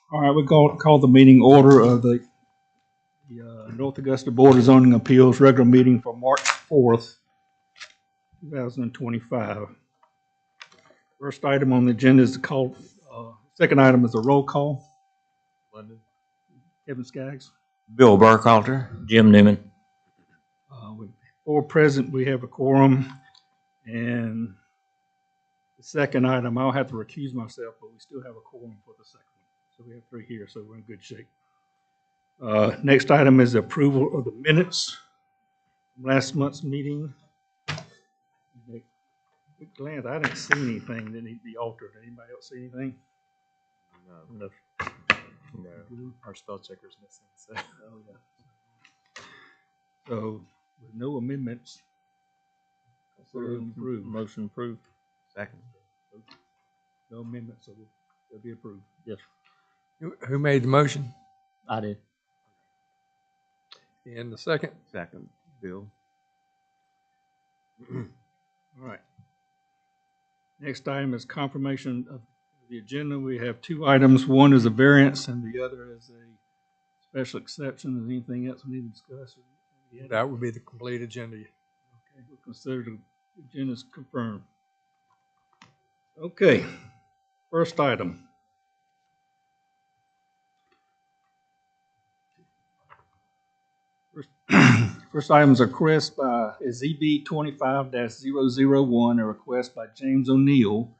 All right, we call the meeting order of the North Augusta Board of Zoning Appeals regular meeting for March 4th, 2025. First item on the agenda is second item is a roll call. London. Kevin Skaggs. Bill Burkhalter. Jim Newman. With four present, we have a quorum. And the second item, I'll have to recuse myself, but we still have a quorum for the second one. So we have three here, so we're in good shape. Next item is approval of the minutes from last month's meeting. At quick glance, I didn't see anything that needs to be altered. Anybody else see anything? No. Our spell checker's missing. So, So with no amendments, approved. Motion approved. Second. No amendments, so they'll be approved. Yes. Who made the motion? I did. And the second? Second. Bill. All right. Next item is confirmation of the agenda. We have two items. One is a variance and the other is a special exception. Is anything else we need to discuss? That would be the complete agenda. Okay, we'll consider the agenda is confirmed. Okay, first item. First item is a request by ZB 25-001, a request by James O'Neill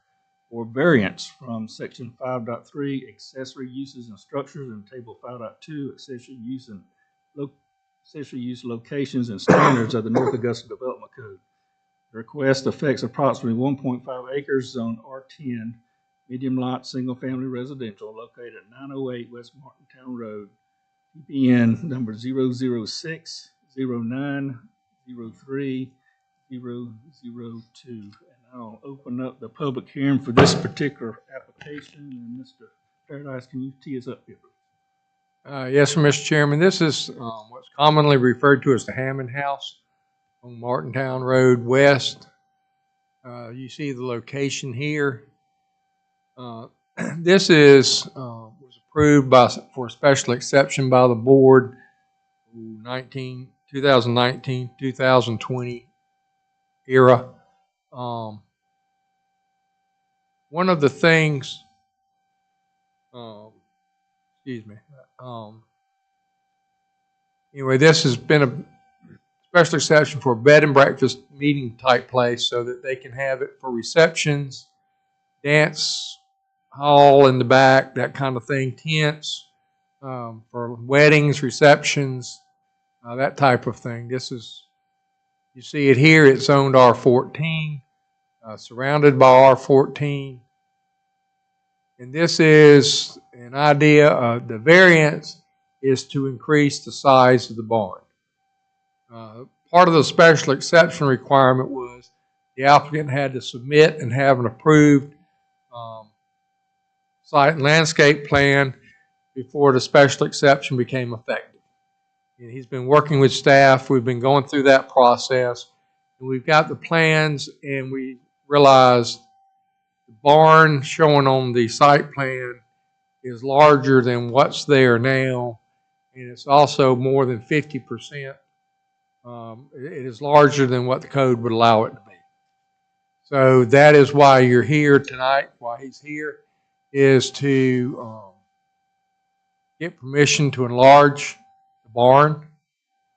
for variance from section 5.3 accessory uses and structures and table 5.2 accessory use and accessory use locations and standards of the North Augusta Development Code. The request affects approximately 1.5 acres zone R10, medium lot, single family residential located at 908 West Martintown Road, PPN number 006-09-03-002. And I'll open up the public hearing for this particular application. And Mr. Paradise, can you tee us up here? Yes, sir, Mr. Chairman. This is what's commonly referred to as the Hammond House on Martintown Road West. You see the location here. This was approved for special exception by the board 2019-2020 era. One of the things, anyway, this has been a special exception for a bed and breakfast meeting type place so that they can have it for receptions, dance hall in the back, that kind of thing, tents, for weddings, receptions, that type of thing. This is, you see it here, it's zoned R14, surrounded by R14. And this is an idea of the variance is to increase the size of the barn. Part of the special exception requirement was the applicant had to submit and have an approved site and landscape plan before the special exception became effective. And he's been working with staff. We've been going through that process. And we've got the plans, and we realized the barn shown on the site plan is larger than what's there now. And it's also more than 50%. It is larger than what the code would allow it to be. So that is why you're here tonight, why he's here, is to get permission to enlarge the barn.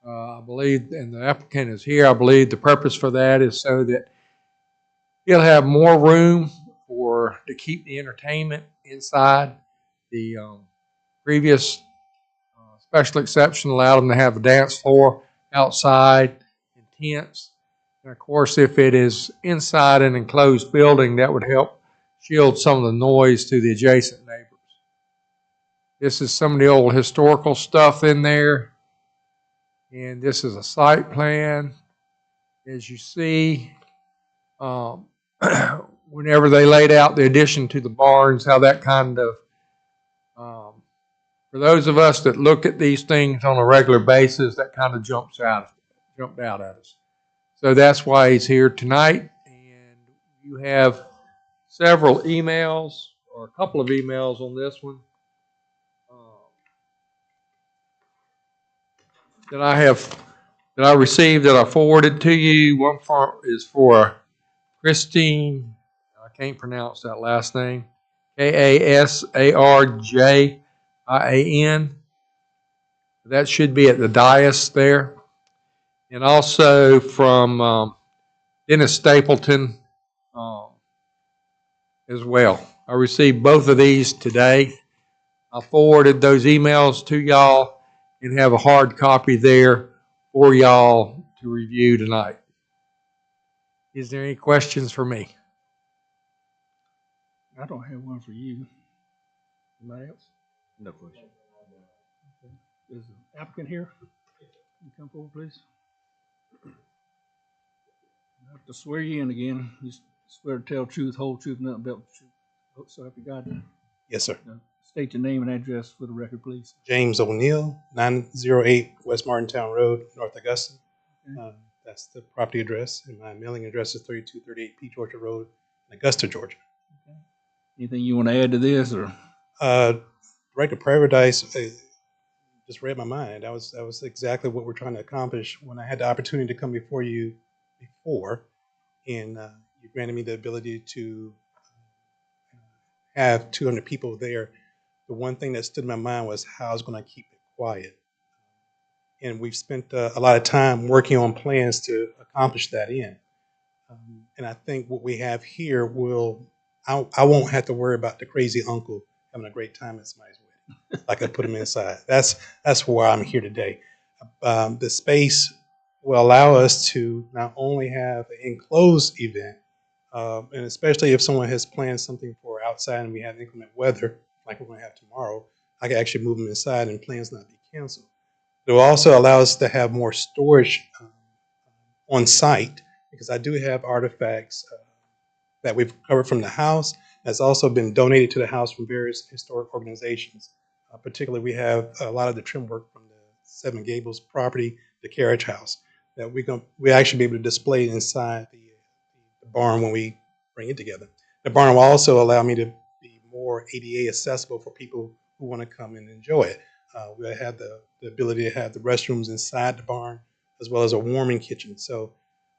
I believe, and the applicant is here, I believe the purpose for that is so that he'll have more room to keep the entertainment inside. The previous special exception allowed them to have a dance floor outside and tents. And of course, if it is inside an enclosed building, that would help shield some of the noise to the adjacent neighbors. This is some of the old historical stuff in there. And this is a site plan. As you see, whenever they laid out the addition to the barns, how that kind of, for those of us that look at these things on a regular basis, that kind of jumped out at us. So that's why he's here tonight. And you have several emails, or a couple of emails on this one. that I received that I forwarded to you. One is for Christine. I can't pronounce that last name. Kasarjian. That should be at the dais there. And also from Dennis Stapleton as well. I received both of these today. I forwarded those emails to y'all and have a hard copy there for y'all to review tonight. Is there any questions for me? I don't have one for you. Anybody else? No question. Is the applicant here? Can you come forward, please? I have to swear you in again. You swear to tell truth, whole truth, nothing but the truth. So if you got Yes, sir. state your name and address for the record, please. James O'Neill, 908 West Martintown Road, North Augusta. Okay. That's the property address, and my mailing address is 3238 P. Georgia Road, in Augusta, Georgia. Okay. Anything you want to add to this, or? Right to Paradise just read my mind. That was exactly what we're trying to accomplish when I had the opportunity to come before you before, and you granted me the ability to have 200 people there. The one thing that stood in my mind was how I was going to keep it quiet. And we've spent a lot of time working on plans to accomplish that end. And I think what we have here I won't have to worry about the crazy uncle having a great time at somebody's wedding. Like I put him inside. That's why I'm here today. The space will allow us to not only have an enclosed event, and especially if someone has planned something for outside and we have inclement weather, like we're going to have tomorrow, I can actually move them inside and plans not be canceled. It will also allow us to have more storage on site, because I do have artifacts that we've covered from the house. That's also been donated to the house from various historic organizations. Particularly, we have a lot of the trim work from the Seven Gables property, the carriage house, that we actually be able to display inside the barn when we bring it together. The barn will also allow me to be more ADA accessible for people who want to come and enjoy it. We'll have the ability to have the restrooms inside the barn, as well as a warming kitchen. So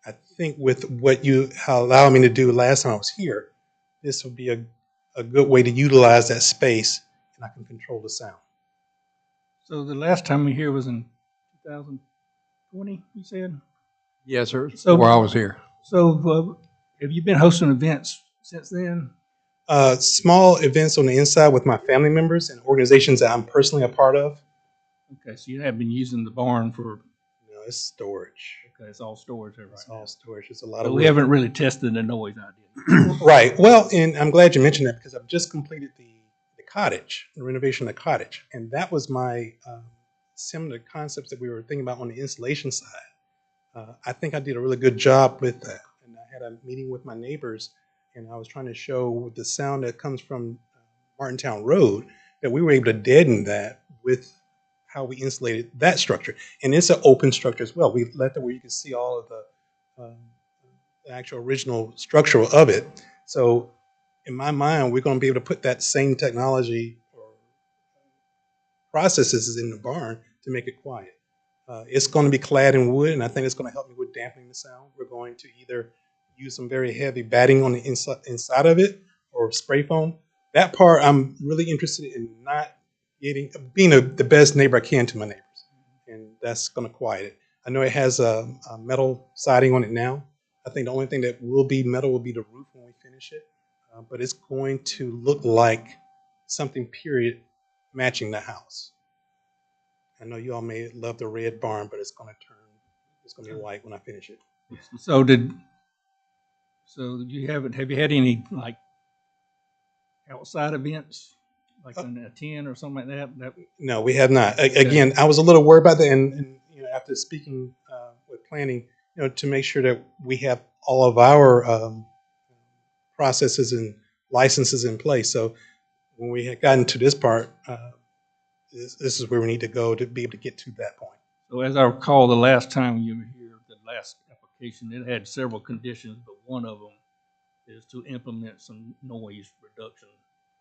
I think with what you allowed me to do last time I was here, this would be a good way to utilize that space, and I can control the sound. So the last time we here was in 2020, you said? Yes, sir. So- Where I was here. So have you been hosting events since then? Small events on the inside with my family members and organizations that I'm personally a part of. Okay, so you have been using the barn for, No, it's storage. okay, it's all storage there right It's now. all storage. It's a lot But of we work. haven't really tested the noise idea. Right. Well, and I'm glad you mentioned that, because I've just completed the cottage, the renovation of the cottage. And that was my similar concepts that we were thinking about on the installation side. I think I did a really good job with that. And I had a meeting with my neighbors, and I was trying to show with the sound that comes from Martintown Road that we were able to deaden that with how we insulated that structure. And it's an open structure as well. We left it where you can see all of the actual original structure of it. So in my mind, we're going to be able to put that same technology or processes in the barn to make it quiet. It's going to be clad in wood, and I think it's going to help me with dampening the sound. We're going to either use some very heavy batting on the inside of it, or spray foam. That part I'm really interested in, not being the best neighbor I can to my neighbors, and that's going to quiet it. I know it has a metal siding on it now. I think the only thing that will be metal will be the roof when we finish it, but it's going to look like something period matching the house. I know you all may love the red barn, but it's going to be white when I finish it. So have you had any like outside events, like in a tent or something like that? No, we have not. Again, I was a little worried about that, and after speaking with planning, to make sure that we have all of our processes and licenses in place. So when we had gotten to this part, this is where we need to go to be able to get to that point. So as I recall, the last time you were here, the last application, it had several conditions, but one of them is to implement some noise reduction.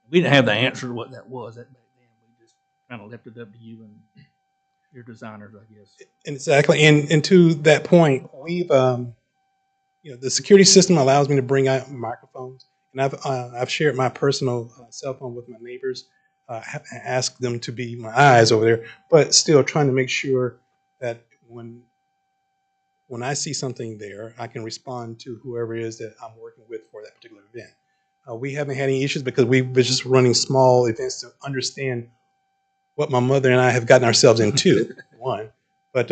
We didn't have the answer to what that was back then. We just kind of left it up to you. And your designers, I guess. Exactly. And to that point, we've, the security system allows me to bring out microphones, and I've shared my personal cell phone with my neighbors, asked them to be my eyes over there, but still trying to make sure that when I see something there, I can respond to whoever it is that I'm working with for that particular event. We haven't had any issues because we've been just running small events to understand what my mother and I have gotten ourselves into. One, but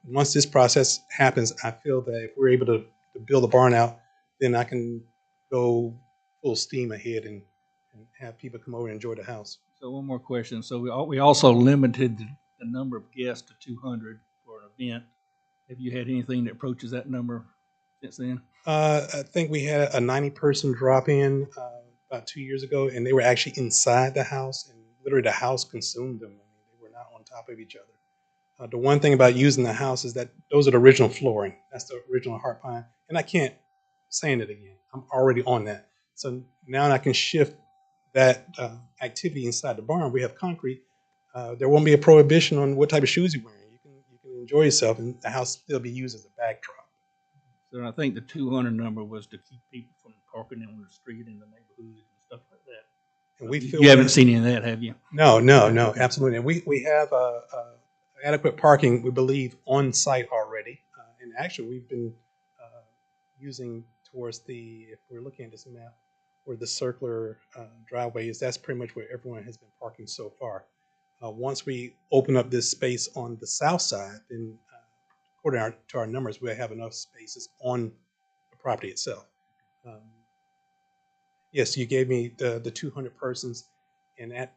once this process happens, I feel that if we're able to build a barn out, then I can go full steam ahead and have people come over and enjoy the house. So one more question. So we also limited the number of guests to 200 for an event. Have you had anything that approaches that number since then? I think we had a 90-person drop in about 2 years ago, and they were actually inside the house, and literally the house consumed them. I mean, they were not on top of each other. The one thing about using the house is that those are the original flooring. That's the original heart pine, and I can't sand it again. I'm already on that. So now I can shift that activity inside the barn. We have concrete. There won't be a prohibition on what type of shoes you're wearing. You can enjoy yourself, and the house still be used as a backdrop. So I think the 200 number was to keep people from parking on the street in the neighborhood and stuff like that. And we feel You haven't seen any of that, have you? No, absolutely. And we have adequate parking, we believe, on site already. And actually, we've been using towards if we're looking at this map, where the circular driveway is, that's pretty much where everyone has been parking so far. Once we open up this space on the south side, then according to our numbers, we'll have enough spaces on the property itself. Yes, you gave me the 200 persons, and at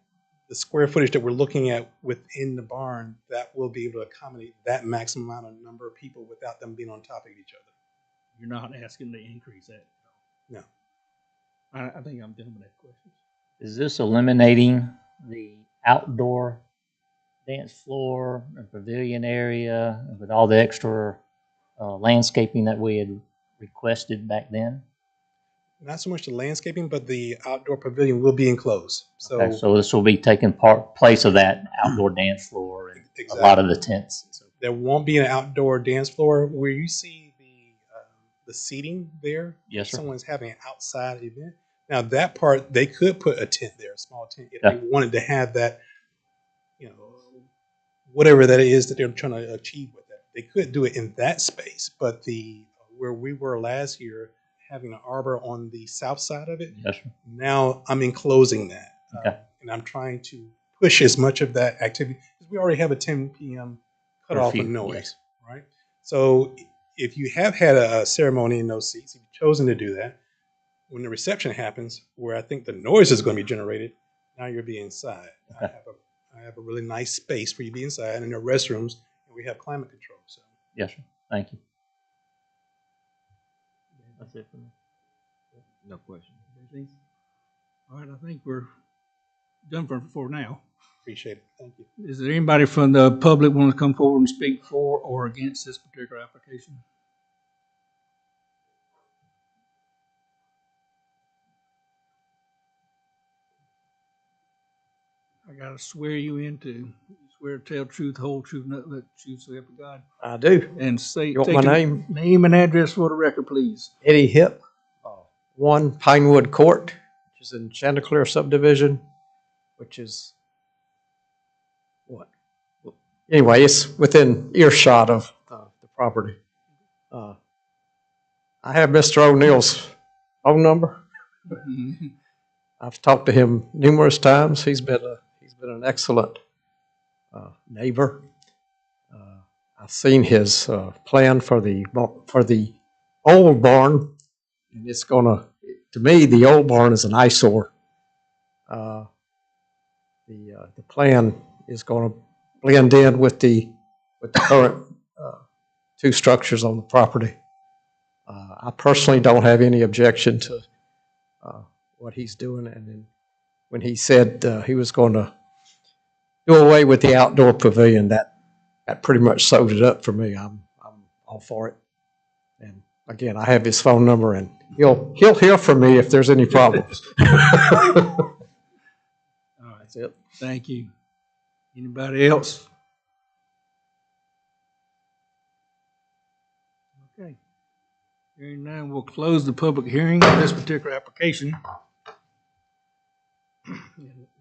the square footage that we're looking at within the barn, that will be able to accommodate that maximum amount of number of people without them being on top of each other. You're not asking to increase that? No. I think I'm done with that question. Is this eliminating the outdoor dance floor and pavilion area with all the extra landscaping that we had requested back then? Not so much the landscaping, but the outdoor pavilion will be enclosed. So, Okay, so this will be taking place of that outdoor dance floor and exactly. a lot of the tents. There won't be an outdoor dance floor where you see the seating there. Yes, sir. Someone's having an outside event. Now that part, they could put a tent there, a small tent, if Yeah. they wanted to have that, whatever that is that they're trying to achieve with that. They could do it in that space, but where we were last year, having an arbor on the south side of it, Yes, sir. now I'm enclosing that. Okay. And I'm trying to push as much of that activity, because we already have a 10 p.m. cutoff Curfew, of noise, yes. right? So if you have had a ceremony in those seats, if you've chosen to do that, when the reception happens, where I think the noise is going to be generated, now you'll be inside. Okay. I have a really nice space for you to be inside, and there are restrooms, and we have climate control. So Yes, sir. Thank you. That's it for me. No question. All right, I think we're done for now. appreciate it. Thank you. Is there anybody from the public want to come forward and speak for or against this particular application? I gotta swear you into, swear to tell truth, whole truth, nothing but the truth, so help you God. I do. And say, You want take my a name? name and address for the record, please. Eddie Hip, 1 Pinewood Court, which is in Chanticleer subdivision, which is what? Anyway, it's within earshot of the property. I have Mr. O'Neill's phone number. I've talked to him numerous times. He's been an excellent neighbor. I've seen his plan for the old barn, and it's gonna. To me, the old barn is an eyesore. The plan is going to blend in with the current 2 structures on the property. I personally don't have any objection to what he's doing, and then when he said he was going to do away with the outdoor pavilion, that pretty much sewed it up for me. I'm all for it. And again, I have his phone number, and he'll hear from me if there's any problems. All right, That's it. thank you. Anybody else? Hearing none, we'll close the public hearing on this particular application.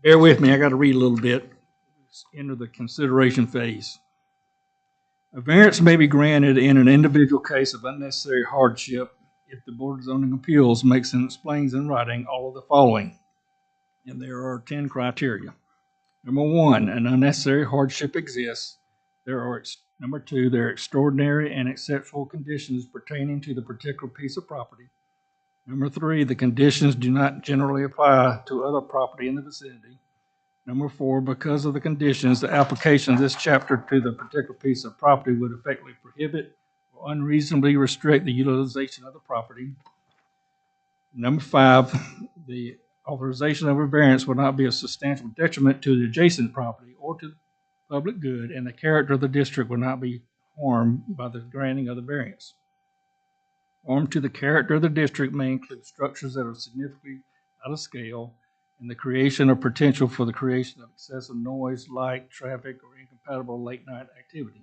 Bear with me, I got to read a little bit. Let's enter the consideration phase. A variance may be granted in an individual case of unnecessary hardship if the Board of Zoning Appeals makes and explains in writing all of the following. And there are 10 criteria. Number one, an unnecessary hardship exists. Number two, there are extraordinary and exceptional conditions pertaining to the particular piece of property. Number three, the conditions do not generally apply to other property in the vicinity. Number four, because of the conditions, the application of this chapter to the particular piece of property would effectively prohibit or unreasonably restrict the utilization of the property. Number five, the authorization of a variance would not be a substantial detriment to the adjacent property or to the public good, and the character of the district would not be harmed by the granting of the variance. Harm to the character of the district may include structures that are significantly out of scale and the creation or potential for the creation of excessive noise, light, traffic, or incompatible late-night activity.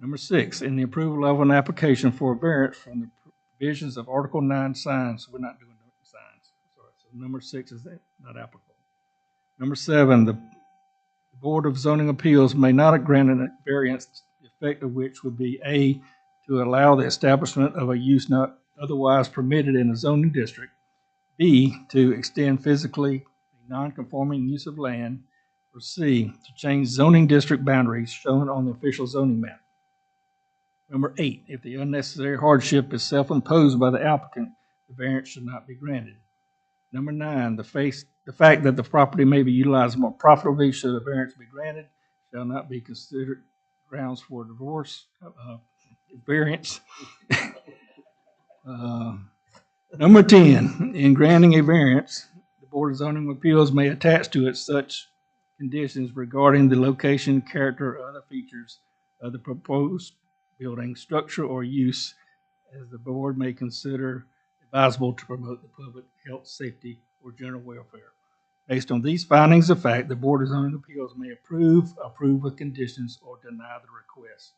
Number six, in the approval of an application for a variance from the provisions of Article 9 signs, we're not doing signs. Sorry, so number six is not applicable. Number seven, the Board of Zoning Appeals may not grant a variance, the effect of which would be A, to allow the establishment of a use not otherwise permitted in a zoning district, B, to extend physically a non-conforming use of land, or C, to change zoning district boundaries shown on the official zoning map. Number eight, if the unnecessary hardship is self-imposed by the applicant, the variance should not be granted. Number nine, the fact that the property may be utilized more profitably should a variance be granted shall not be considered grounds for divorce, variance. Number 10, in granting a variance, the Board of Zoning Appeals may attach to it such conditions regarding the location, character, or other features of the proposed building, structure, or use as the board may consider advisable to promote the public health, safety, or general welfare. Based on these findings of fact, the Board of Zoning Appeals may approve with conditions, or deny the request.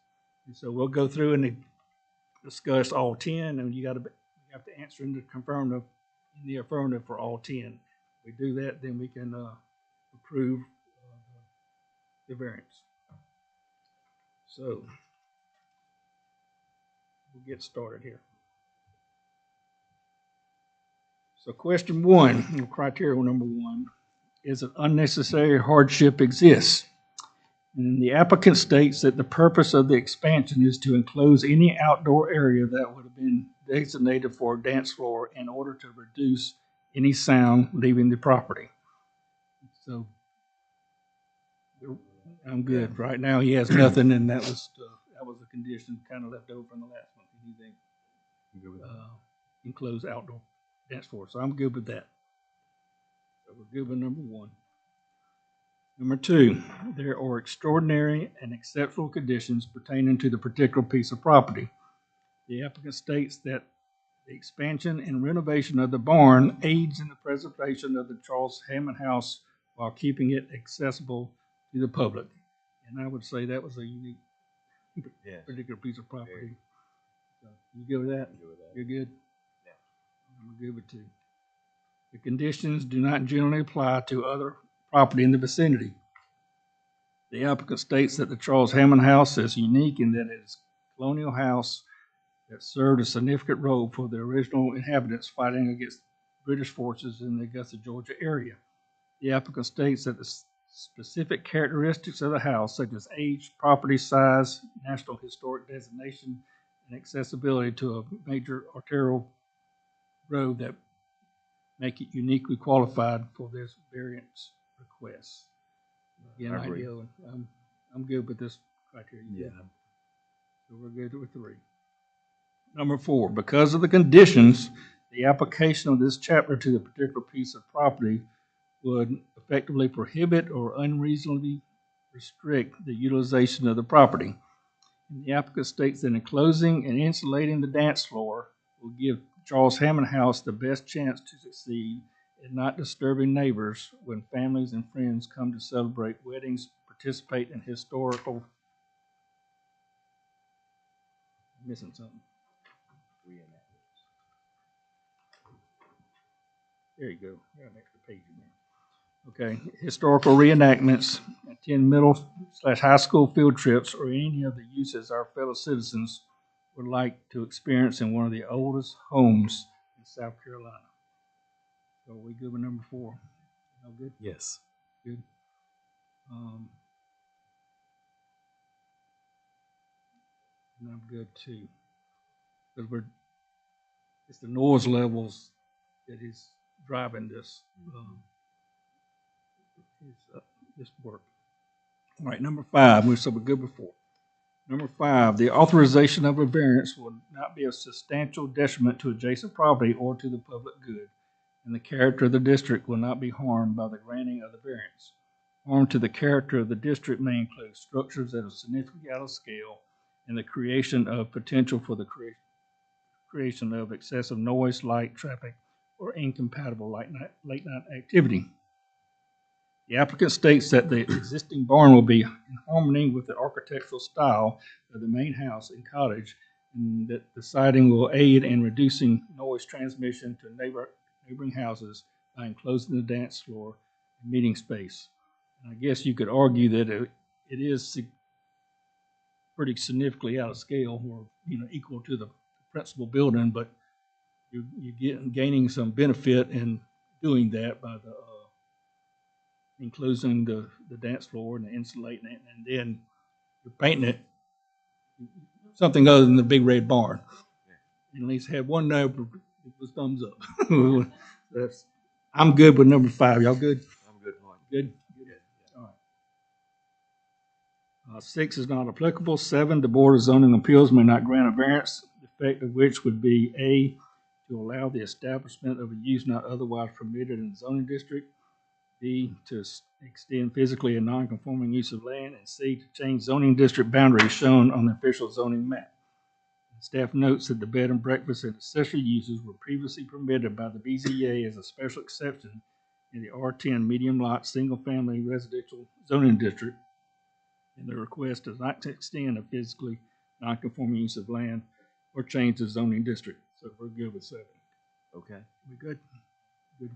And so we'll go through and discuss all 10, and you have to answer in the affirmative for all 10. If we do that, then we can approve the variance. So we'll get started here. So question one, criteria number one, is an unnecessary hardship exists. And the applicant states that the purpose of the expansion is to enclose any outdoor area that would have been designated for a dance floor in order to reduce any sound leaving the property. So I'm good. Right now he has nothing, and that was a condition kind of left over from the last one. Anything enclosed outdoor dance floor. So I'm good with that. So we're good with number one. Number two, there are extraordinary and exceptional conditions pertaining to the particular piece of property. The applicant states that the expansion and renovation of the barn aids in the preservation of the Charles Hammond House while keeping it accessible to the public. And I would say that was a unique particular piece of property. So you good with that? You're good? Yeah. I'm good with two. The conditions do not generally apply to other property in the vicinity. The applicant states that the Charles Hammond House is unique in that it is a colonial house that served a significant role for the original inhabitants fighting against British forces in the Augusta, Georgia area. The applicant states that the specific characteristics of the house, such as age, property size, national historic designation, and accessibility to a major arterial road, that make it uniquely qualified for this variance request. Again, I'm good with this criteria. Yeah. So we're good with three. Number four, because of the conditions, the application of this chapter to the particular piece of property would effectively prohibit or unreasonably restrict the utilization of the property. And the applicant states that enclosing and insulating the dance floor will give Charles Hammond House the best chance to succeed in not disturbing neighbors when families and friends come to celebrate weddings, participate in historical. I'm missing something. There you go. Got an extra page in there. Okay, historical reenactments, attend middle/high school field trips, or any of the uses our fellow citizens would like to experience in one of the oldest homes in South Carolina. So we good with number 4? No good? Yes. Good. And I'm good too. Because it's the noise levels that is driving this, this work. All right, number 5, we're good before. Number 5, the authorization of a variance will not be a substantial detriment to adjacent property or to the public good, and the character of the district will not be harmed by the granting of the variance. Harm to the character of the district may include structures that are significantly out of scale and the creation of potential for the creation of excessive noise, light, traffic, or incompatible late night activity. The applicant states that the existing barn will be in harmony with the architectural style of the main house and cottage, and that the siding will aid in reducing noise transmission to neighboring houses by enclosing the dance floor and meeting space. And I guess you could argue that it is pretty significantly out of scale, or equal to the principal building, but you're gaining some benefit in doing that by the enclosing the dance floor and the insulating it, and then you're painting it something other than the big red barn. And at least had one neighbor that was thumbs up. I'm good with number 5. Y'all good? I'm good. Good? All right. 6 is not applicable. 7, the Board of Zoning Appeals may not grant a variance, the effect of which would be A, to allow the establishment of a use not otherwise permitted in the zoning district, B, to extend physically a non-conforming use of land, and C, to change zoning district boundaries shown on the official zoning map. Staff notes that the bed and breakfast and accessory uses were previously permitted by the BZA as a special exception in the R10 medium lot single-family residential zoning district, and the request does not extend a physically non-conforming use of land or change the zoning district. So we're good with 7. Okay. We good? Good.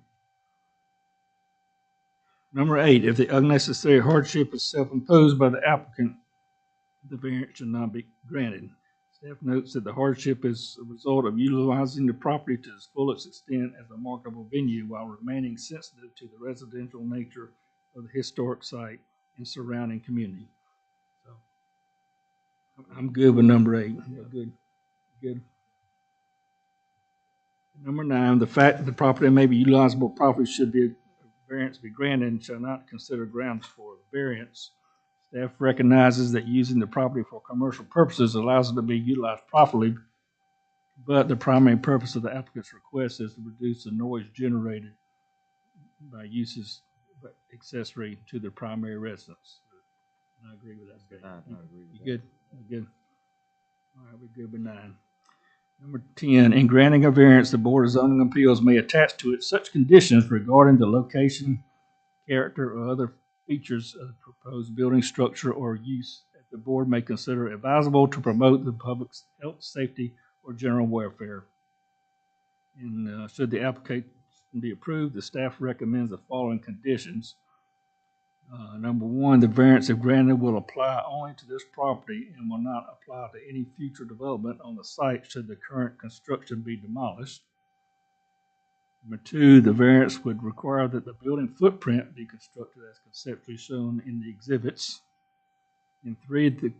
Number 8, if the unnecessary hardship is self-imposed by the applicant, the variance should not be granted. Staff notes that the hardship is a result of utilizing the property to its fullest extent as a marketable venue while remaining sensitive to the residential nature of the historic site and surrounding community. So I'm good with number 8. Good. Good. Number 9, the fact that the property may be utilizable property should be variance be granted and shall not consider grounds for variance. Staff recognizes that using the property for commercial purposes allows it to be utilized properly, but the primary purpose of the applicant's request is to reduce the noise generated by uses accessory to the primary residence. And I agree with that. I agree with You good? You good? All right, we're good with 9. Number 10, in granting a variance, the Board of Zoning Appeals may attach to it such conditions regarding the location, character, or other features of the proposed building structure or use that the board may consider advisable to promote the public's health, safety, or general welfare. And should the application be approved, the staff recommends the following conditions. Number 1, the variance if granted will apply only to this property and will not apply to any future development on the site should the current construction be demolished. Number 2, the variance would require that the building footprint be constructed as conceptually shown in the exhibits. And 3,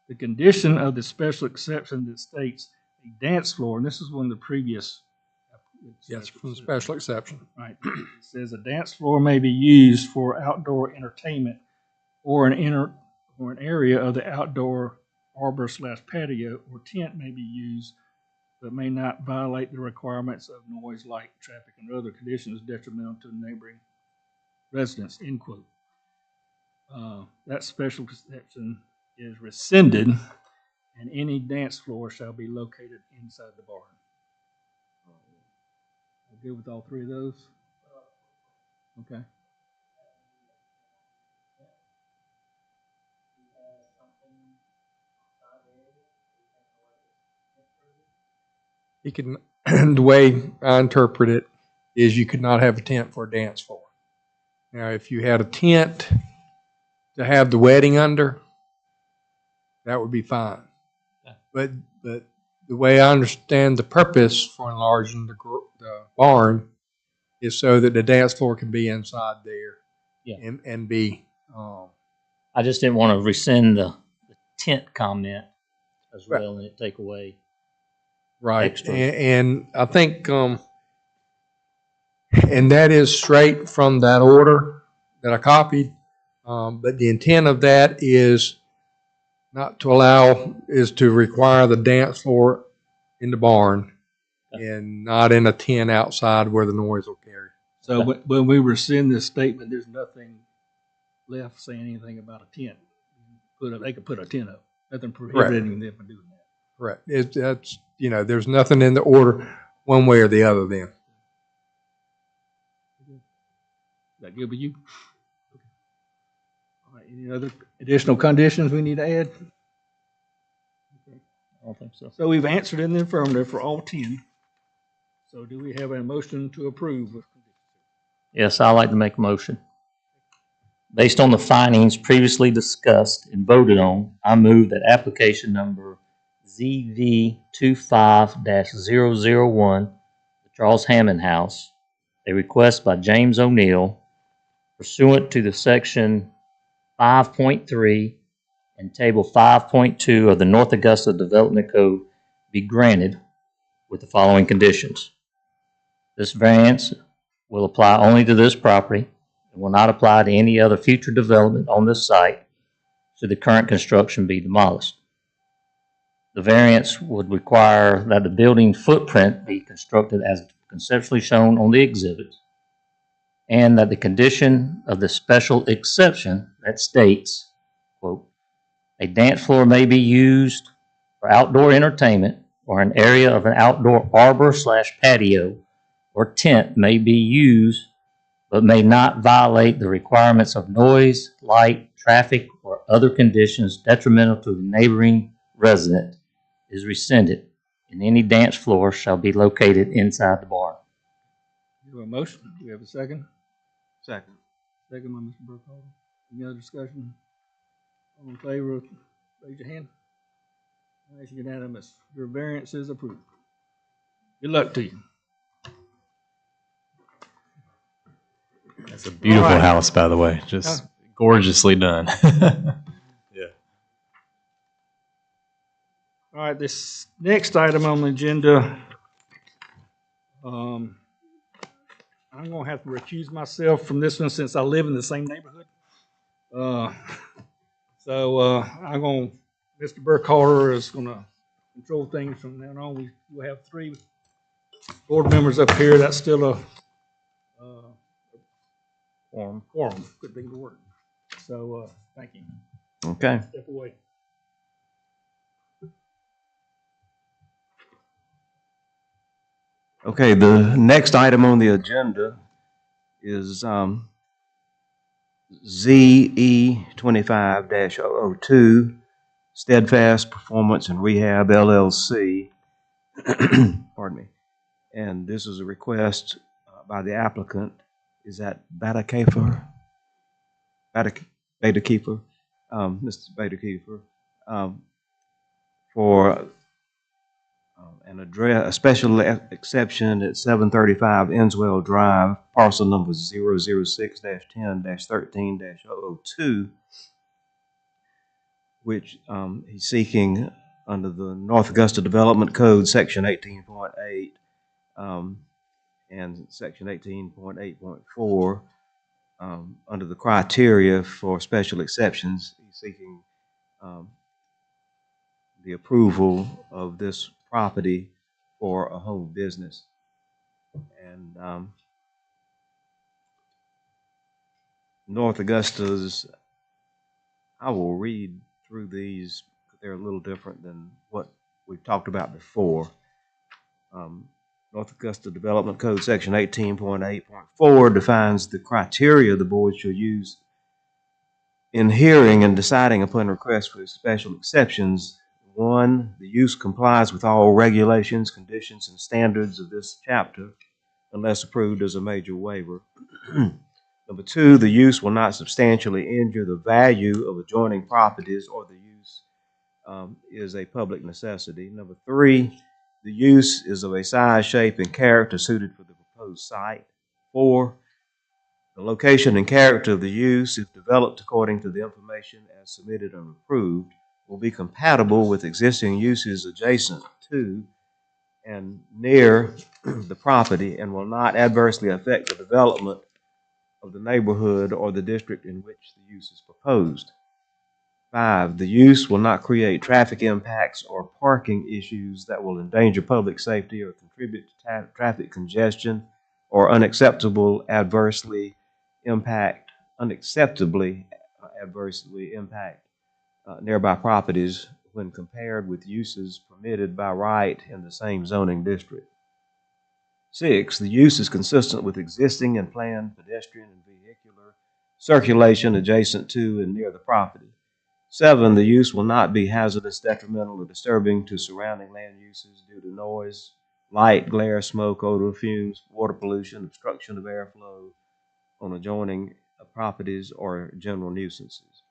the condition of the special exception that states a dance floor, and this is one of the previous. Yes, from the special exception. Right. It says a dance floor may be used for outdoor entertainment or an area of the outdoor arbor/patio or tent may be used, but may not violate the requirements of noise, light, traffic, and other conditions detrimental to neighboring residents, end quote. That special exception is rescinded, and any dance floor shall be located inside the barn. Good with all 3 of those? Okay. He can, the way I interpret it, is you could not have a tent for a dance floor. Now, if you had a tent to have the wedding under, that would be fine. But the way I understand the purpose for enlarging the barn is so that the dance floor can be inside there. Yeah. And be, I just didn't want to rescind the tent comment as Right. well and take away. right. Extras. And I think, and that is straight from that order that I copied. But the intent of that is is to require the dance floor in the barn and not in a tent outside where the noise will carry. So when we rescind this statement, there's nothing left saying anything about a tent. They could put a tent up. Nothing prohibiting them from doing that. Correct. That's, there's nothing in the order one way or the other then. Is that good with you? All right, any other additional conditions we need to add? I don't think so. So we've answered in the affirmative for all 10. So do we have a motion to approve? Yes, I'd like to make a motion. Based on the findings previously discussed and voted on, I move that application number ZV25-001, the Charles Hammond House, a request by James O'Neill pursuant to the section 5.3 and table 5.2 of the North Augusta Development Code be granted with the following conditions. This variance will apply only to this property and will not apply to any other future development on this site should the current construction be demolished. The variance would require that the building footprint be constructed as conceptually shown on the exhibit, and that the condition of the special exception that states, quote, a dance floor may be used for outdoor entertainment or an area of an outdoor arbor/patio or tent may be used but may not violate the requirements of noise, light, traffic, or other conditions detrimental to the neighboring resident is rescinded, and any dance floor shall be located inside the barn. Do we have a motion? Do we have a second? Second. Second by Mr. Burkholder. Any other discussion? All in favor, raise your hand. That's unanimous. Your variance is approved. Good luck to you. That's a beautiful All right. house, by the way. Just gorgeously done. Yeah. All right, this next item on the agenda, I'm gonna have to recuse myself from this one since I live in the same neighborhood. Mr. Burkholder is gonna control things from now on. We'll have 3 board members up here. That's still a quorum, could be the word. So, thank you. Okay. Step away. Okay, the next item on the agenda is ZE 25-002, Steadfast Performance and Rehab LLC. Pardon me. And this is a request by the applicant. Is that Bata-Kiefer? Bata-Kiefer? Mr. Bata-Kiefer, for a special exception at 735 Enswell Drive, parcel number 006-10-13-002, which he's seeking under the North Augusta Development Code, section 18.8 and section 18.8.4. Under the criteria for special exceptions, he's seeking the approval of this property for a home business. And North Augusta's, I will read through these, they're a little different than what we've talked about before. North Augusta Development Code section 18.8.4 defines the criteria the board shall use in hearing and deciding upon requests for special exceptions. 1, the use complies with all regulations, conditions, and standards of this chapter unless approved as a major waiver. Number two, the use will not substantially injure the value of adjoining properties or the use is a public necessity. Number three, the use is of a size, shape, and character suited for the proposed site. Four, the location and character of the use, if developed according to the information as submitted and approved, will be compatible with existing uses adjacent to and near the property and will not adversely affect the development of the neighborhood or the district in which the use is proposed. 5, the use will not create traffic impacts or parking issues that will endanger public safety or contribute to traffic congestion or unacceptably adversely impact nearby properties when compared with uses permitted by right in the same zoning district. 6, the use is consistent with existing and planned pedestrian and vehicular circulation adjacent to and near the property. 7, the use will not be hazardous, detrimental, or disturbing to surrounding land uses due to noise, light, glare, smoke, odor, fumes, water pollution, obstruction of airflow on adjoining properties, or general nuisances.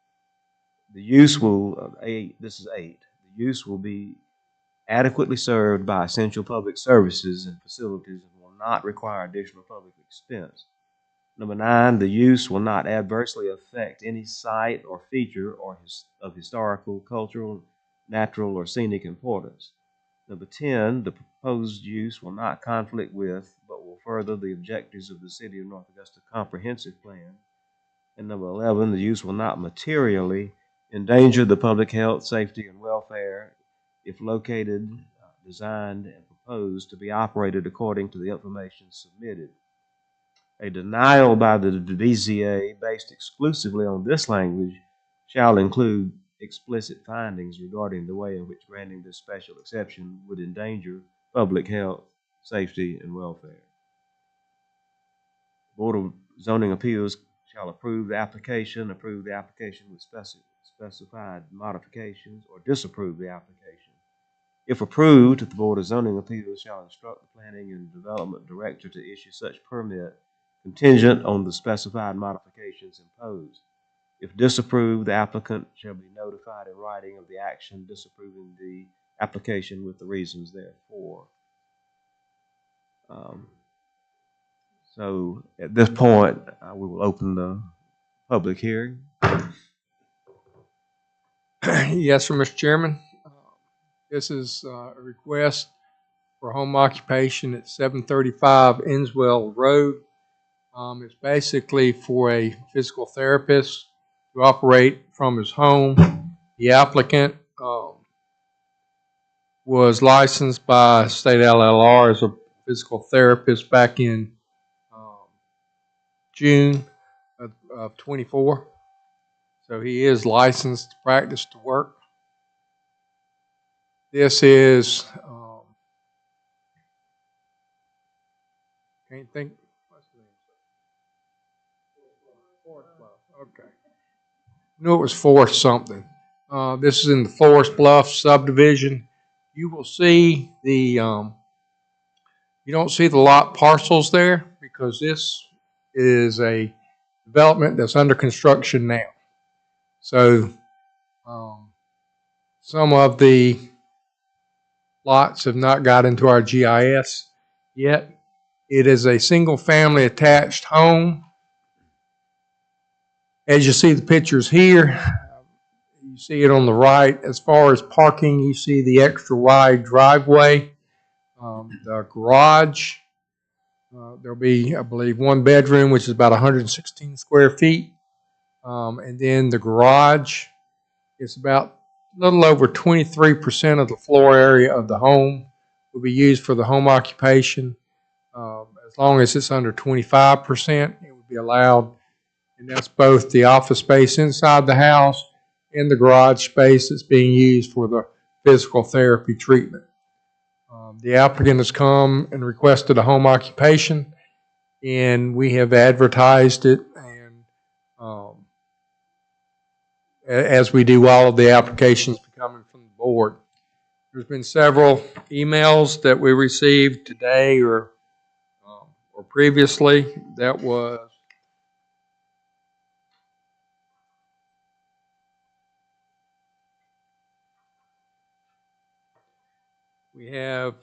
The use will, this is 8, the use will be adequately served by essential public services and facilities and will not require additional public expense. Number 9, the use will not adversely affect any site or feature of historical, cultural, natural, or scenic importance. Number 10, the proposed use will not conflict with, but will further the objectives of the City of North Augusta Comprehensive Plan. And number 11, the use will not materially endanger the public health, safety, and welfare if located, designed, and proposed to be operated according to the information submitted. A denial by the BZA based exclusively on this language shall include explicit findings regarding the way in which granting this special exception would endanger public health, safety, and welfare. The Board of Zoning Appeals shall approve the application with specified modifications, or disapprove the application. If approved, the Board of Zoning Appeals shall instruct the Planning and Development Director to issue such permit contingent on the specified modifications imposed. If disapproved, the applicant shall be notified in writing of the action disapproving the application with the reasons therefor. So at this point, we will open the public hearing. Yes, sir, Mr. Chairman. This is a request for home occupation at 735 Inswell Road. It's basically for a physical therapist to operate from his home. The applicant was licensed by state LLR as a physical therapist back in June of 24. So he is licensed to practice to work. This is, can't think, what's the name? Forest Bluff, okay. Knew it was Forest something. This is in the Forest Bluff subdivision. You will see the, you don't see the lot parcels there because this is a development that's under construction now. So some of the lots have not got into our GIS yet. It is a single family attached home. As you see the pictures here, you see it on the right. As far as parking, you see the extra wide driveway, the garage. There'll be, I believe, one bedroom, which is about 116 square feet. And then the garage is about a little over 23% of the floor area of the home will be used for the home occupation. As long as it's under 25%, it would be allowed. And that's both the office space inside the house and the garage space that's being used for the physical therapy treatment. The applicant has come and requested a home occupation, and we have advertised it, and as we do all of the applications coming from the board. There's been several emails that we received today or or previously. That was we have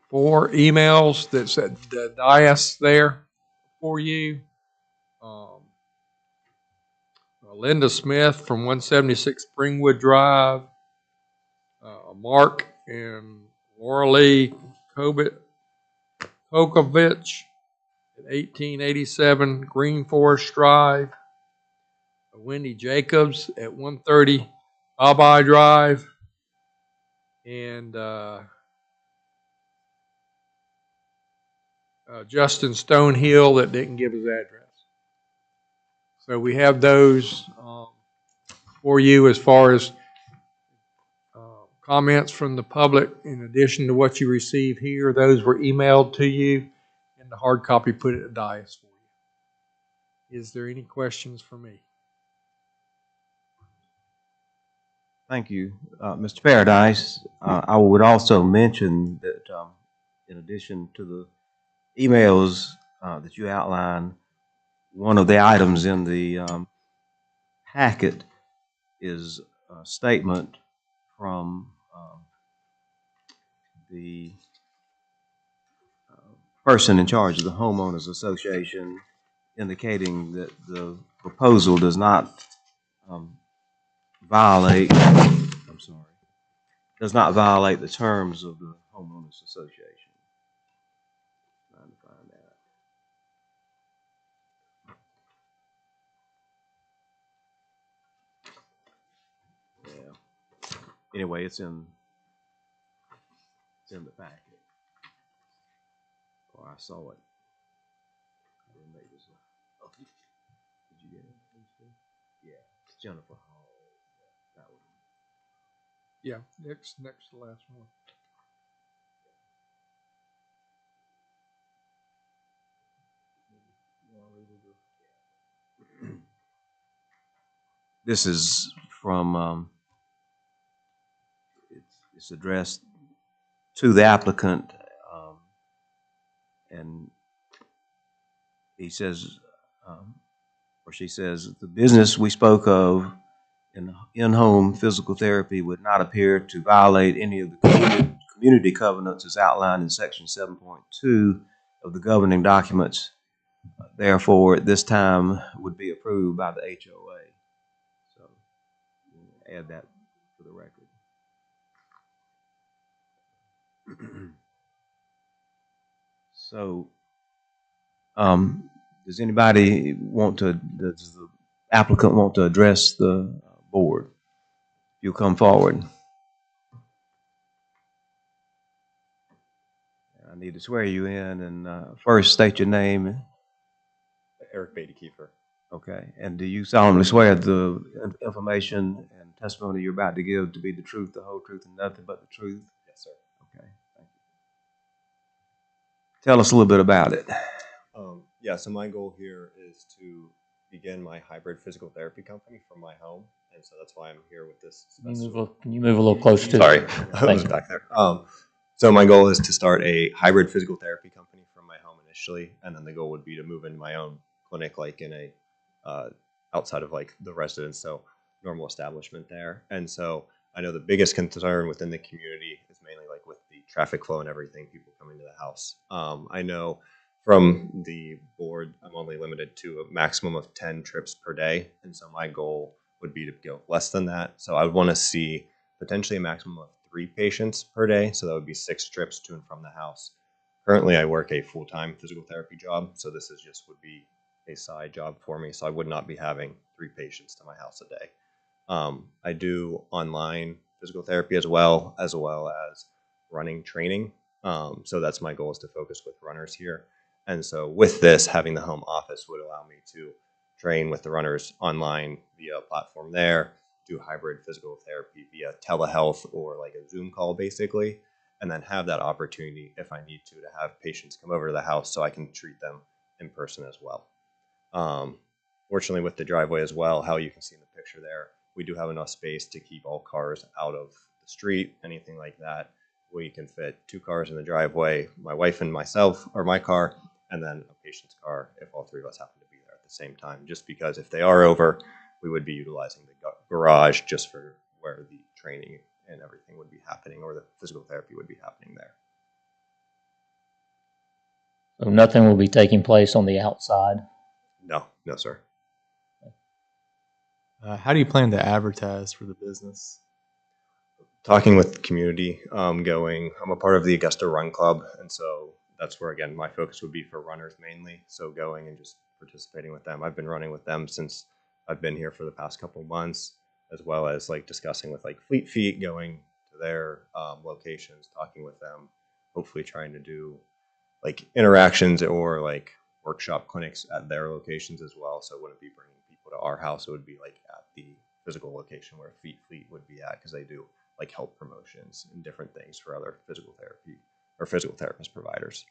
four emails that said the dais there for you. Um, Linda Smith from 176 Springwood Drive, Mark and Laura Lee Kokovich at 1887 Green Forest Drive, Wendy Jacobs at 130 Bye Drive, and Justin Stonehill that didn't give his address. So we have those for you as far as comments from the public. In addition to what you receive here, those were emailed to you, and the hard copy put at the dais for you. Is there any questions for me? Thank you, Mr. Paradise. I would also mention that in addition to the emails that you outlined, one of the items in the packet is a statement from the person in charge of the homeowners association, indicating that the proposal does not violate, I'm sorry, does not violate the terms of the homeowners association. Trying to find that. Yeah. Anyway, it's in the packet. Or I saw it. I didn't make this up. Did you get it? Yeah, it's Jennifer Hall. That one. Yeah, next to the last one. This is from, it's addressed to the applicant, and he says, or she says, the business we spoke of in-home physical therapy would not appear to violate any of the community covenants as outlined in section 7.2 of the governing documents. Therefore, at this time would be approved by the HOA. So add that to the record. So, does anybody does the applicant want to address the board? You come forward. I need to swear you in, and first state your name. Eric Beatty Kiefer. Okay. And do you solemnly swear the information and testimony you're about to give to be the truth, the whole truth, and nothing but the truth? Yes, sir. Okay. Thank you. Tell us a little bit about it. Yeah, so my goal here is to begin my hybrid physical therapy company from my home, and so that's why I'm here with this. Can you move a little closer to? Sorry, I was back there. So my goal is to start a hybrid physical therapy company from my home initially, and then the goal would be to move into my own clinic, like in a outside of like the residence, so normal establishment there. And so I know the biggest concern within the community is mainly like with the traffic flow and everything, people coming to the house. I know from the board, I'm only limited to a maximum of 10 trips per day, and so my goal would be to go less than that. So I would want to see potentially a maximum of 3 patients per day, so that would be 6 trips to and from the house. Currently, I work a full-time physical therapy job, so this is just would be a side job for me, so I would not be having 3 patients to my house a day. I do online physical therapy as well as running training. So that's my goal, is to focus with runners here. And so with this, having the home office would allow me to train with the runners online via a platform there, do hybrid physical therapy via telehealth or like a Zoom call basically, and then have that opportunity if I need to have patients come over to the house so I can treat them in person as well. Fortunately with the driveway as well, how you can see in the picture there, we do have enough space to keep all cars out of the street, anything like that. We can fit 2 cars in the driveway, my wife and myself, or my car, and then a patient's car if all 3 of us happen to be there at the same time. Just because if they are over, we would be utilizing the garage just for where the training and everything would be happening, or the physical therapy would be happening there. So nothing will be taking place on the outside. No, no, sir. How do you plan to advertise for the business? Talking with the community, going, I'm a part of the Augusta Run Club, and so that's where, again, my focus would be for runners mainly. So going and just participating with them. I've been running with them since I've been here for the past couple months, as well as like discussing with like Fleet Feet, going to their locations, talking with them, hopefully trying to do like interactions or like workshop clinics at their locations as well. So it wouldn't be bringing people to our house. It would be like at the physical location where Fleet would be at, because they do like health promotions and different things for other physical therapy or physical therapist providers.